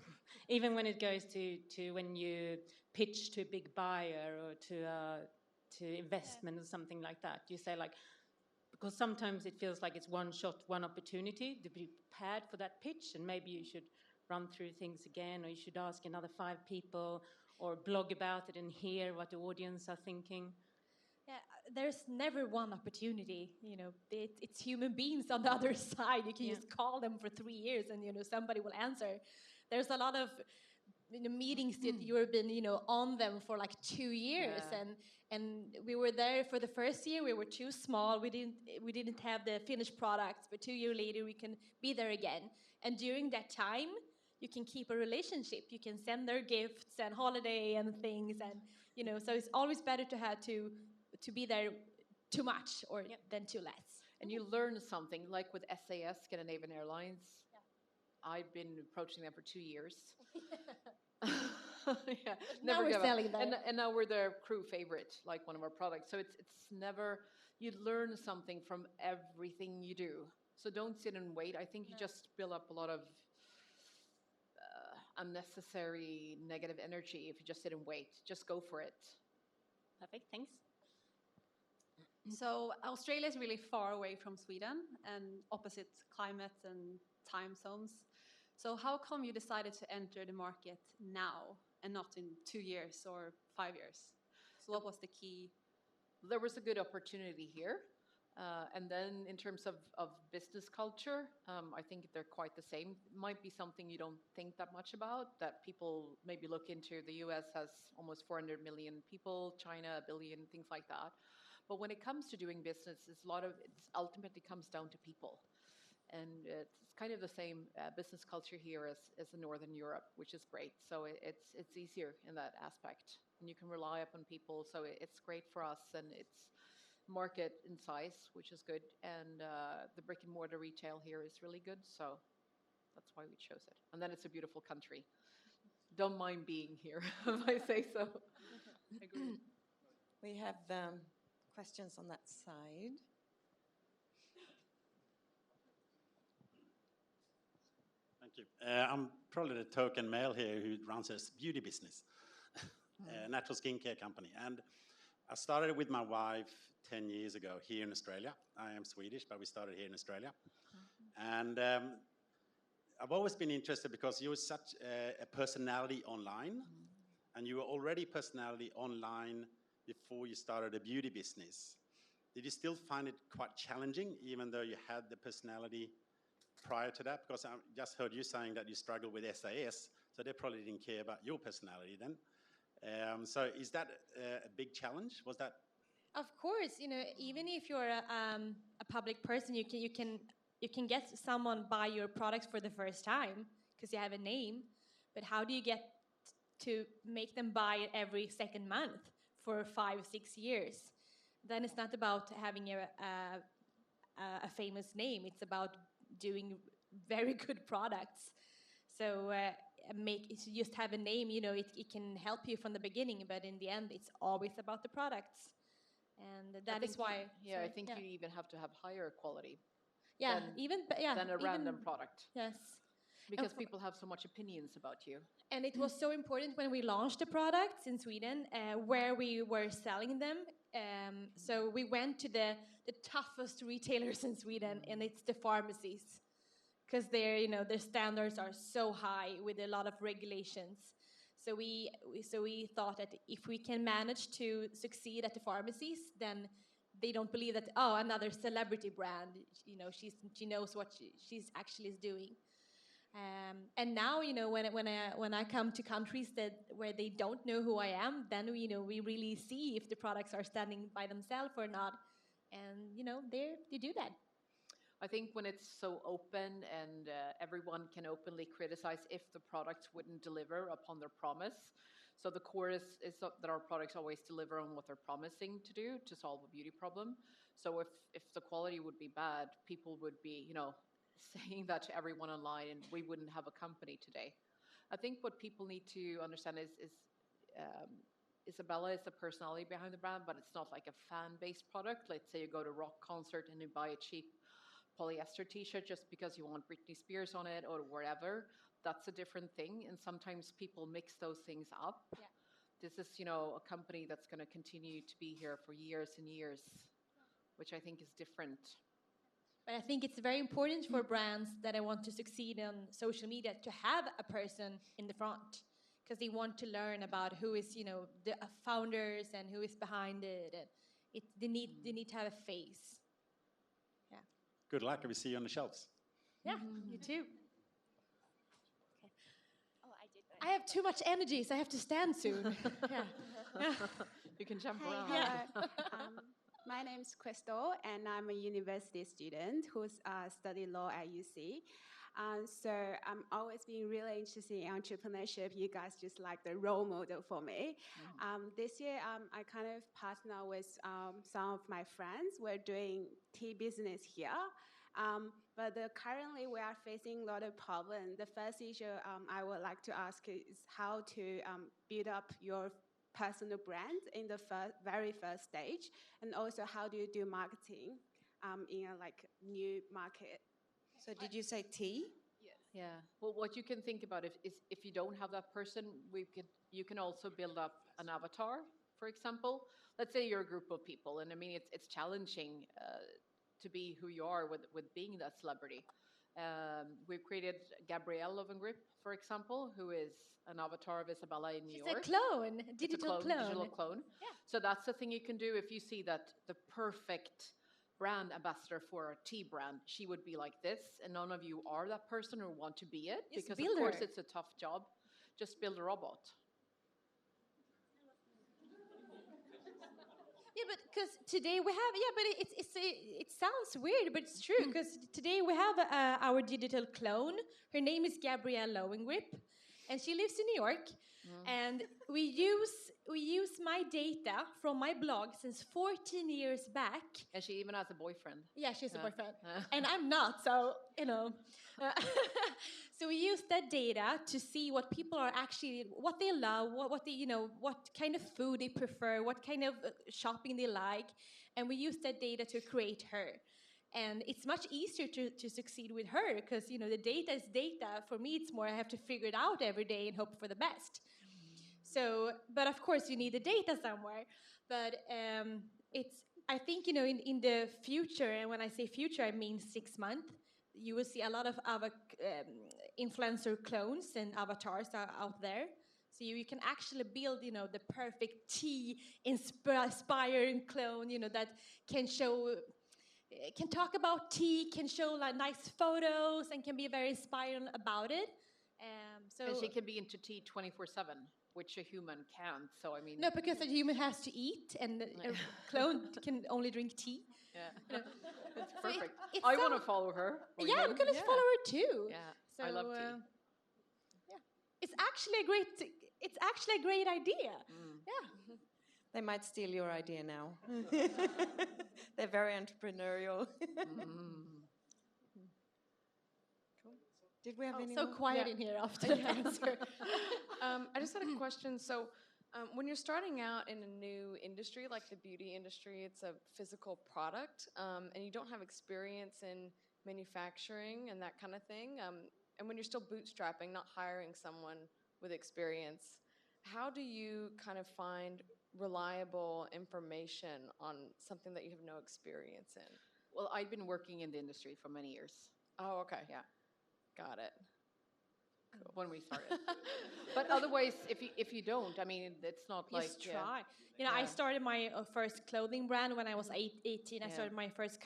even when it goes to when you pitch to a big buyer or to investment or something like that, you say because sometimes it feels like it's one shot, one opportunity to be prepared for that pitch, and maybe you should run through things again, or you should ask another 5 people, or blog about it and hear what the audience are thinking. Yeah, there's never one opportunity. It's human beings on the other side. You can just call them for 3 years, and somebody will answer. There's a lot of meetings that you've been on them for like 2 years, and we were there for the first year. We were too small. We didn't have the finished products, but 2 years later we can be there again. And during that time, you can keep a relationship. You can send their gifts and holiday and things, and so it's always better to have to be there too much than too less. And you learn something, like with SAS, Scandinavian Airlines. I've been approaching them for 2 years. Yeah, Now we're give up. selling them. And now we're their crew favorite, like one of our products. So it's never, you learn something from everything you do. So don't sit and wait. I think you just build up a lot of unnecessary negative energy if you just sit and wait. Just go for it. Perfect, thanks. So Australia is really far away from Sweden and opposite climate and time zones. So how come you decided to enter the market now and not in 2 years or 5 years? So what was the key? There was a good opportunity here. And then in terms of business culture, I think they're quite the same. Might be something you don't think that much about, that people maybe look into. The US has almost 400 million people, China 1 billion, things like that. But when it comes to doing business, it's ultimately comes down to people. And it's kind of the same business culture here as in Northern Europe, which is great. So it's easier in that aspect. And you can rely upon people, so it's great for us, and it's market in size, which is good, and the brick and mortar retail here is really good, so that's why we chose it. And then it's a beautiful country. Don't mind being here, if I say so. Agreed. We have questions on that side. Thank you. I'm probably the token male here who runs a beauty business, a natural skincare company. And I started with my wife 10 years ago here in Australia. I am Swedish, but we started here in Australia. And I've always been interested because you were such a personality online, and you were already personality online before you started a beauty business. Did you still find it quite challenging, even though you had the personality prior to that? Because I just heard you saying that you struggled with SAS, so they probably didn't care about your personality then. So is that a big challenge? Was that? Of course, even if you're a public person, you can get someone buy your products for the first time because you have a name. But how do you get to make them buy it every second month for 5, 6 years? Then it's not about having a famous name. It's about doing very good products. So just have a name, it can help you from the beginning, but in the end, it's always about the products. And that is why... I think you even have to have higher quality than a random product. Yes. Because people have so much opinions about you. And it was so important when we launched the products in Sweden, where we were selling them. So we went to the toughest retailers in Sweden, and it's the pharmacies. Because their standards are so high with a lot of regulations. So we thought that if we can manage to succeed at the pharmacies, then they don't believe that another celebrity brand, she knows what she's actually doing. And now when I come to countries where they don't know who I am, then we really see if the products are standing by themselves or not, and they do that. I think when it's so open and everyone can openly criticize if the products wouldn't deliver upon their promise. So the core is that our products always deliver on what they're promising to do to solve a beauty problem. So if the quality would be bad, people would be, saying that to everyone online, and we wouldn't have a company today. I think what people need to understand is Isabella is the personality behind the brand, but it's not like a fan-based product. Let's say you go to a rock concert and you buy a cheap polyester t-shirt just because you want Britney Spears on it or whatever. That's a different thing, and sometimes people mix those things up. Yeah. This is, a company that's going to continue to be here for years and years, which I think is different. But I think it's very important for brands that want to succeed on social media to have a person in the front, because they want to learn about who is, the founders and who is behind it, and they need to have a face. Yeah. Good luck. We see you on the shelves. Yeah, you too. Okay. Oh, I have too much energy, so I have to stand soon. Yeah. You can jump around. Yeah. My name is Crystal, and I'm a university student who's studying law at UC. So I'm always been really interested in entrepreneurship. You guys just like the role model for me. This year, I kind of partner with some of my friends. We're doing tea business here. But currently we are facing a lot of problems. The first issue I would like to ask is how to build up your personal brand in the very first stage, and also how do you do marketing in a new market? So did you say tea? Yeah. Well, what you can think about is if you don't have that person, you can also build up an avatar, for example. Let's say you're a group of people, and I mean it's challenging to be who you are with being that celebrity. We've created Gabrielle Lowengrip, for example, who is an avatar of Isabella in New York. It's a clone, digital Digital clone. Yeah. So that's the thing you can do if you see that the perfect brand ambassador for a tea brand, she would be like this, and none of you are that person or want to be it, Just because build of course her. it's a tough job. Just build a robot. Yeah, but because today we have, but it sounds weird, but it's true, because today we have our digital clone. Her name is Gabrielle Lowengrip, and she lives in New York. And we use my data from my blog since 14 years back. And she even has a boyfriend. Yeah, she's a boyfriend, and I'm not, so so we use that data to see what people are actually, what they love, what they, what kind of food they prefer, what kind of shopping they like, and we use that data to create her. And it's much easier to succeed with her because, the data is data. For me, it's more I have to figure it out every day and hope for the best. So, but of course, you need the data somewhere. But I think, in the future, and when I say future, I mean 6 months, you will see a lot of other influencer clones and avatars are out there. So you can actually build, the perfect tea-inspiring clone, that can show... can talk about tea, can show nice photos, and can be very inspiring about it. And she can be into tea 24/7, which a human can't. So I mean, no, because a human has to eat, and a clone can only drink tea. Yeah, it's perfect. It I want to follow her. Yeah, I'm gonna follow her too. Yeah, so, I love tea. Yeah, it's actually a great idea. Yeah. They might steal your idea now. They're very entrepreneurial. Cool. Did we have any so more? quiet in here after the answer? I just had a question. So when you're starting out in a new industry, like the beauty industry, it's a physical product, and you don't have experience in manufacturing and that kind of thing, and when you're still bootstrapping, not hiring someone with experience, how do you kind of find reliable information on something that you have no experience in? Well, I've been working in the industry for many years. Oh, okay. Yeah. Got it. Cool. When we started. But otherwise, if you don't, I mean, it's not like... Just try. I started my first clothing brand when I was 18. I started my first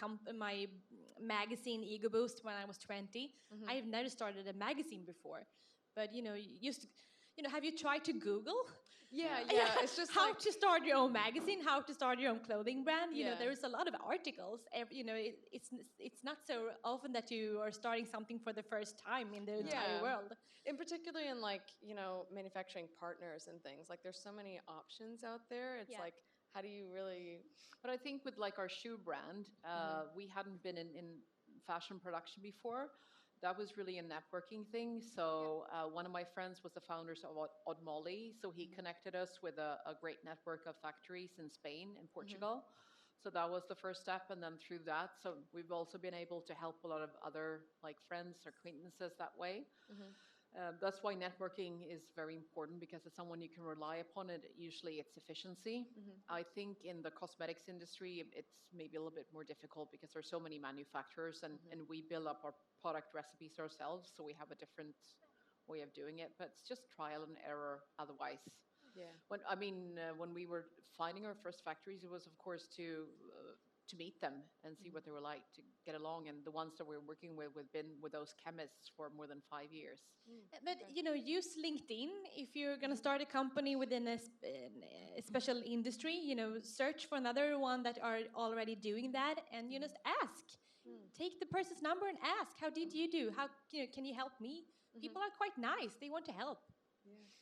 my magazine, Ego Boost, when I was 20. I have never started a magazine before. But, you used to... have you tried to Google? Yeah. It's just how to start your own magazine, how to start your own clothing brand. There's a lot of articles. It's not so often that you are starting something for the first time in the entire world. In particularly in manufacturing partners and things. Like there's so many options out there. It's like, how do you really? But I think with our shoe brand, we hadn't been in fashion production before. That was really a networking thing. So one of my friends was the founders of Odd Molly. So he connected us with a great network of factories in Spain and Portugal. So that was the first step. And then through that, so we've also been able to help a lot of other friends or acquaintances that way. That's why networking is very important, because it's someone you can rely upon, and usually it's efficiency. I think in the cosmetics industry, it's maybe a little bit more difficult because there's so many manufacturers, and we build up our product recipes ourselves, so we have a different way of doing it, but it's just trial and error otherwise. Yeah. When we were finding our first factories, it was of course to meet them and see what they were like, to get along. And the ones that we're working with, we've been with those chemists for more than 5 years. But, use LinkedIn. If you're going to start a company within a special industry, search for another one that are already doing that, and just ask. Take the person's number and ask, how did you do? How, can you help me? People are quite nice. They want to help.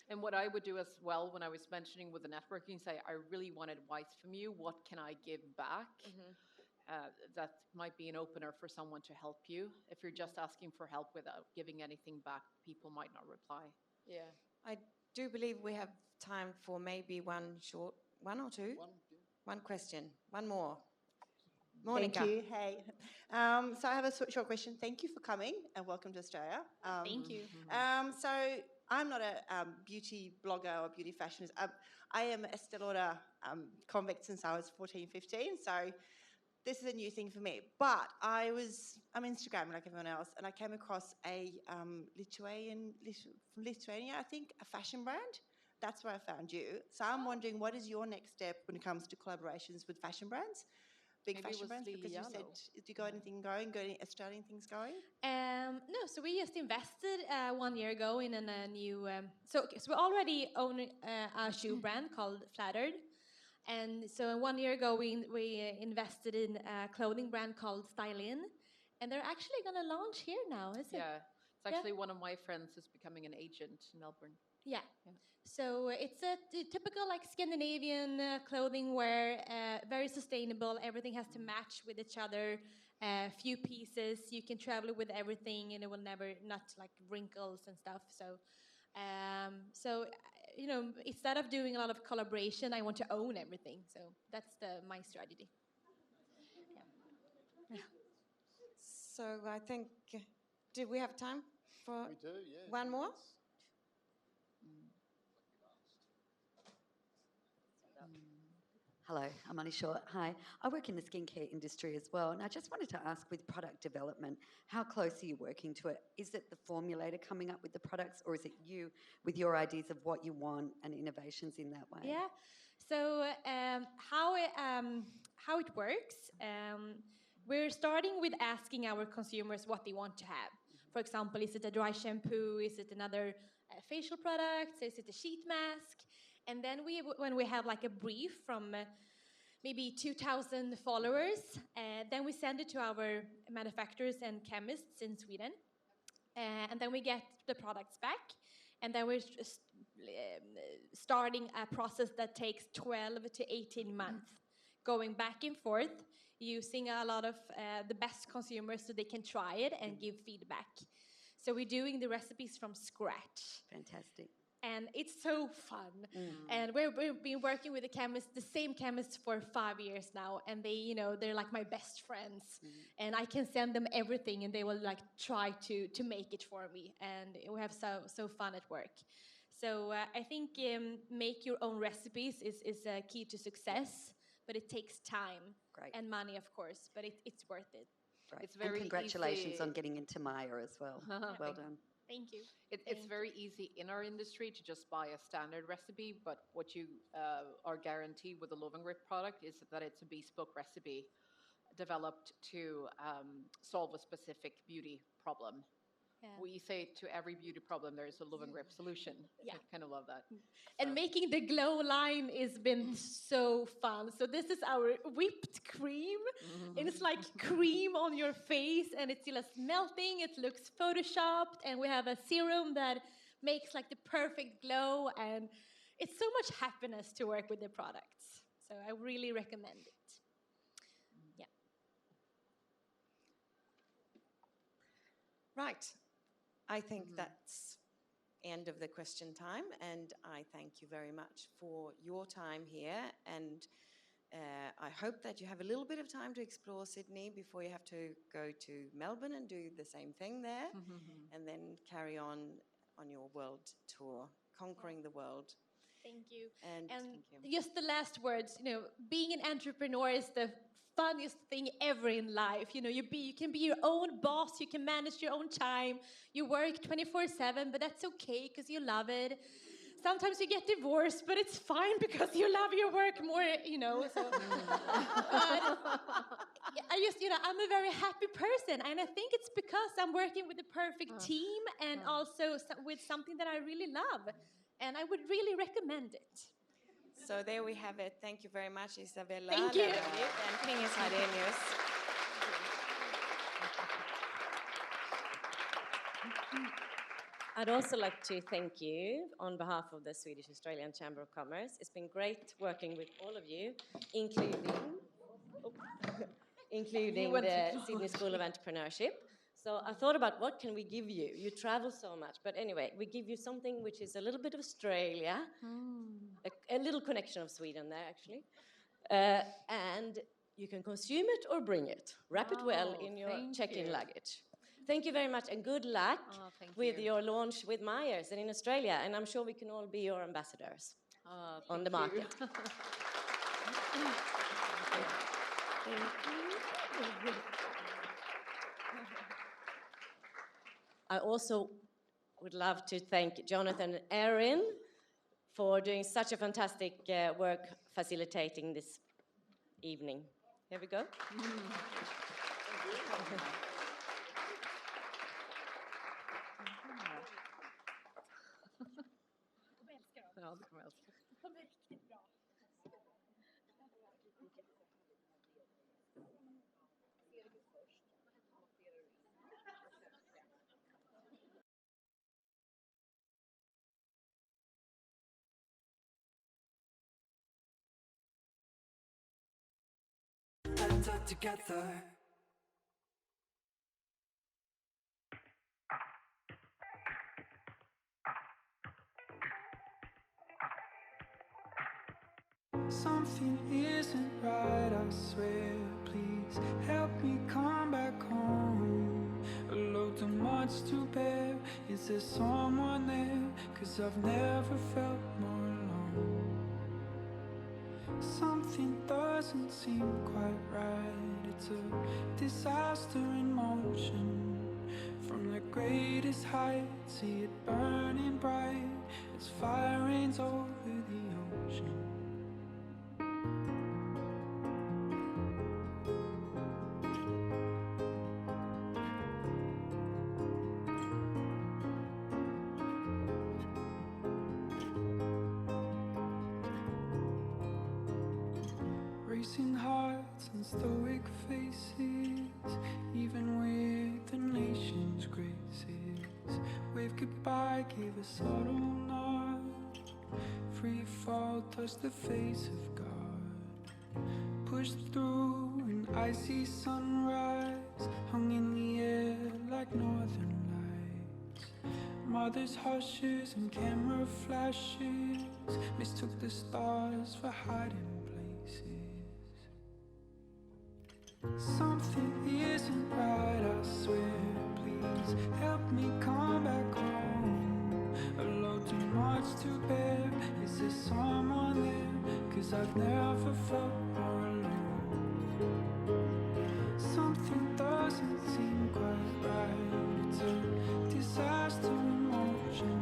And what I would do as well, when I was mentioning with the networking, say, I really want advice from you. What can I give back? that might be an opener for someone to help you. If you're just asking for help without giving anything back, people might not reply. Yeah. I do believe we have time for maybe one or two. One question, one more. Monica. Thank you. Hey. So I have a short question. Thank you for coming and welcome to Australia. Thank you. So I'm not a beauty blogger or beauty fashionist. I am a Estee Lauder convict since I was 14, 15. So this is a new thing for me. But I'm Instagram like everyone else, and I came across a from Lithuania, I think, a fashion brand. That's where I found you. So I'm wondering, what is your next step when it comes to collaborations with fashion brands? Big Maybe it fashion was brands, because you Liliano. said, do you got anything going? Got any Australian things going? No, so we just invested 1 year ago in a new. So we already own a shoe brand called Flattered, and so 1 year ago we invested in a clothing brand called Style In, and they're actually going to launch here now, is it? Yeah, it's actually one of my friends is becoming an agent in Melbourne. Yeah. So it's a typical like Scandinavian clothing wear, very sustainable. Everything has to match with each other. Few pieces. You can travel with everything, and it will never not like wrinkles and stuff. So instead of doing a lot of collaboration, I want to own everything. So that's my strategy. Yeah. So I think, do we have time for We do, yeah. one more? Hello, I'm Annie Short. Hi. I work in the skincare industry as well, and I just wanted to ask, with product development, how close are you working to it? Is it the formulator coming up with the products, or is it you with your ideas of what you want and innovations in that way? Yeah. So how it works, we're starting with asking our consumers what they want to have. For example, is it a dry shampoo? Is it another facial product? Is it a sheet mask? And then when we have like a brief from maybe 2,000 followers, then we send it to our manufacturers and chemists in Sweden. And then we get the products back. And then we're just starting a process that takes 12 to 18 months, going back and forth, using a lot of the best consumers so they can try it and give feedback. So we're doing the recipes from scratch. Fantastic. And it's so fun. And we've been working with the same chemists for 5 years now, and they're like my best friends. And I can send them everything, and they will like try to make it for me. And we have so fun at work. So I think make your own recipes is a key to success, but it takes time and money, of course, but it's worth it. Great. It's very and congratulations easy. on getting into Maya as well. Well done. Thank you. It's very easy in our industry to just buy a standard recipe, but what you are guaranteed with the Lowengrip product is that it's a bespoke recipe developed to solve a specific beauty problem. Yeah. We say to every beauty problem there is a Lowengrip solution. Yeah. I kind of love that. And making the glow line has been so fun. So this is our whipped cream. And it's like cream on your face, and it's still melting. It looks photoshopped, and we have a serum that makes like the perfect glow, and it's so much happiness to work with the products. So I really recommend it. Yeah. Right. I think that's end of the question time, and I thank you very much for your time here, and I hope that you have a little bit of time to explore Sydney before you have to go to Melbourne and do the same thing there, and then carry on your world tour, conquering the world. Thank you. And thank you. Just the last words, being an entrepreneur is the funniest thing ever in life. You can be your own boss, you can manage your own time, you work 24/7, but that's okay because you love it. Sometimes you get divorced, but it's fine because you love your work more, So. But I'm a very happy person, and I think it's because I'm working with the perfect team and also with something that I really love, and I would really recommend it. So there we have it. Thank you very much, Isabella. Thank you. And Pingis Hadenius. I'd also like to thank you on behalf of the Swedish Australian Chamber of Commerce. It's been great working with all of you, including including the Sydney School of Entrepreneurship. So I thought about what can we give you? You travel so much, but anyway, we give you something which is a little bit of Australia, a little connection of Sweden there actually, and you can consume it or bring it. Wrap it well in your check-in luggage. Thank you very much, and good luck with your launch with Myers and in Australia, and I'm sure we can all be your ambassadors on the market. I also would love to thank Jonathan and Erin for doing such a fantastic work facilitating this evening. Here we go. Together. Something isn't right, I swear. Please help me come back home. A load too much to bear. Is there someone there? 'Cause I've never felt more alone. Something doesn't seem quite right. It's a disaster in motion. From the greatest height, see it burning bright as fire rains over the ocean. Racing hearts and stoic faces, even with the nation's graces. Wave goodbye, give a subtle nod. Free fall, touch the face of God. Push through an icy sunrise, hung in the air like northern lights. Mother's hushes and camera flashes mistook the stars for hiding places. Something isn't right, I swear. Please help me come back home. A load too much to bear. Is there someone there? 'Cause I've never felt more alone. Something doesn't seem quite right. It's a disaster in motion.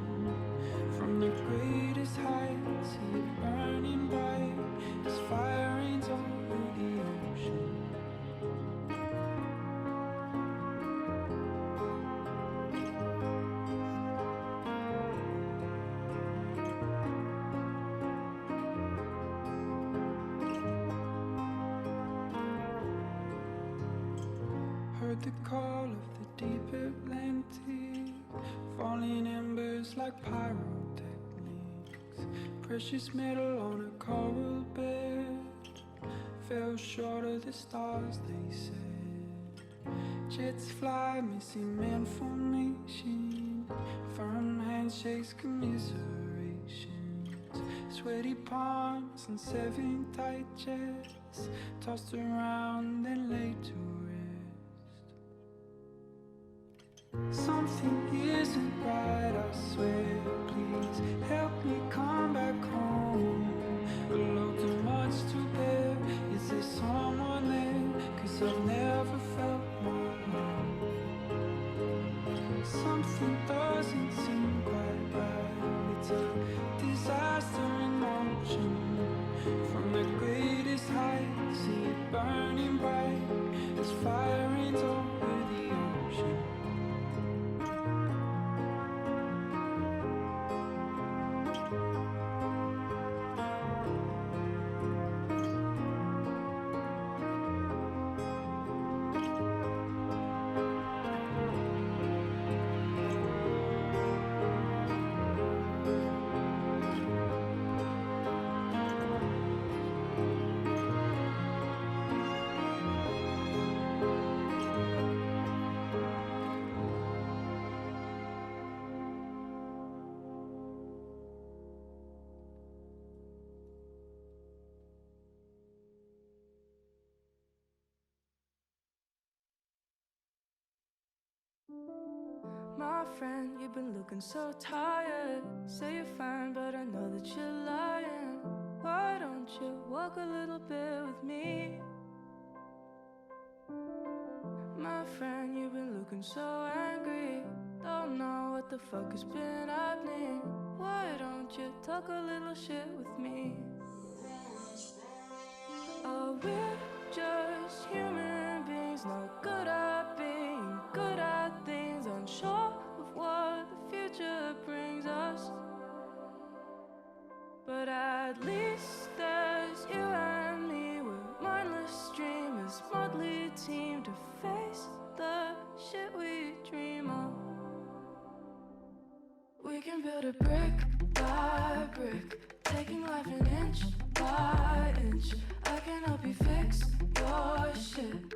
From the greatest height, see it burning bright as fire rains over the ocean. Heard the call of the deep Atlantic, falling embers like pyrotechnics. Precious metal on a coral bed, fell short of the stars, they said. Jets fly, missing man formation, firm handshakes, commiserations. Sweaty palms and 7 tight chests, tossed around and laid to something isn't right, I swear. Please help me come back home. A load too much to bear. Is there someone there? 'Cause I've never felt more alone. Something doesn't seem quite right. It's a disaster in motion. From the greatest height, see it burning bright as fire rains over the ocean. My friend, you've been looking so tired. Say you're fine, but I know that you're lying. Why don't you walk a little bit with me? My friend, you've been looking so angry. Don't know what the fuck has been happening. Why don't you talk a little shit with me? Oh, we're just human beings, not good at being good at things, unsure of what the future brings us. But at least there's you and me. We're mindless dreamers, motley team to face the shit we dream of. We can build it brick by brick, taking life an inch by inch. I can help you fix your shit.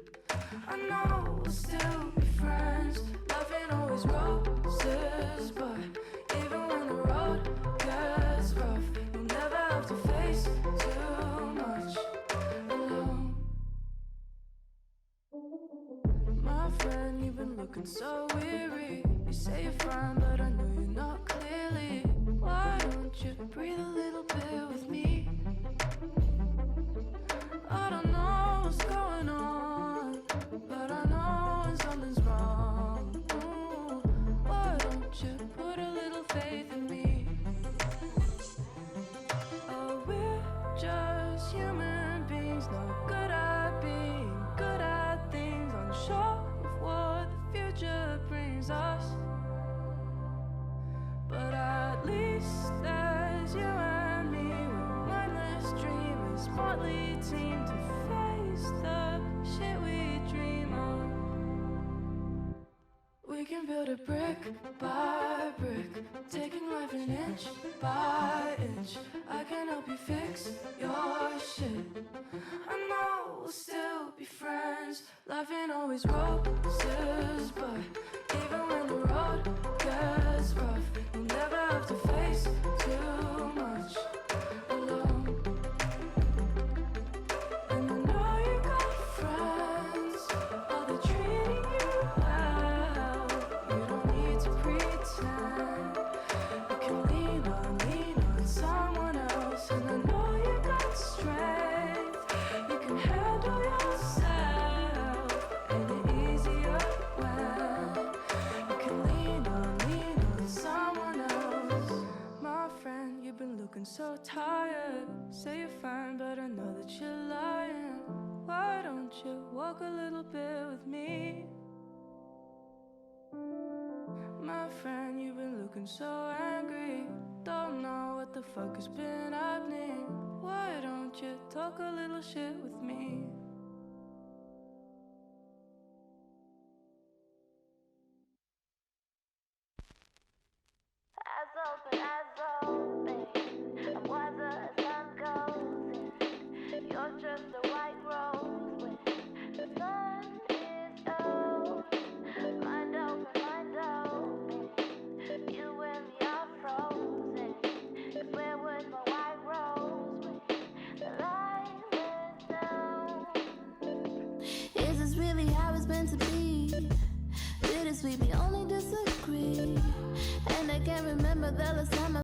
I know we'll still be friends. Life ain't always roses, but even when the road gets rough, you'll never have to face too much alone. My friend, you've been looking so weary. You say you're fine, but I know you're not clearly. Why don't you breathe a little bit with me? I don't know what's going on, but I know when something's wrong. Ooh, why don't you put a little faith in me? Oh, we're just human beings, not good at being good at things, unsure of what the future brings us. But at least there's you and me. We're mindless dreamers, motley team to face the shit we dream of. We can build it brick by brick, taking life an inch by inch. I can help you fix your shit. I know we'll still be friends. Life ain't always roses, but even when the road gets rough, you'll never have to face too much alone. And I know you got friends, are they treating you well? You don't need to pretend. You can lean on someone else. And I know you got strength, you can handle yourself. Ain't it easier when you can lean on someone else? My friend, you've been looking so tired. Say you're fine, but I know that you're lying. Why don't you walk a little bit with me? My friend, you've been looking so angry. Don't know what the fuck has been happening. Why don't you talk a little shit with me? Eyes open, I'm wiser as sun goes in. You're just a white rose when the sun is out. Mind open, you and me are frozen. 'Cause where was my white rose when the light went down? Is this really how it's meant to be? Bittersweet, we only disagree. And I can't remember the last time I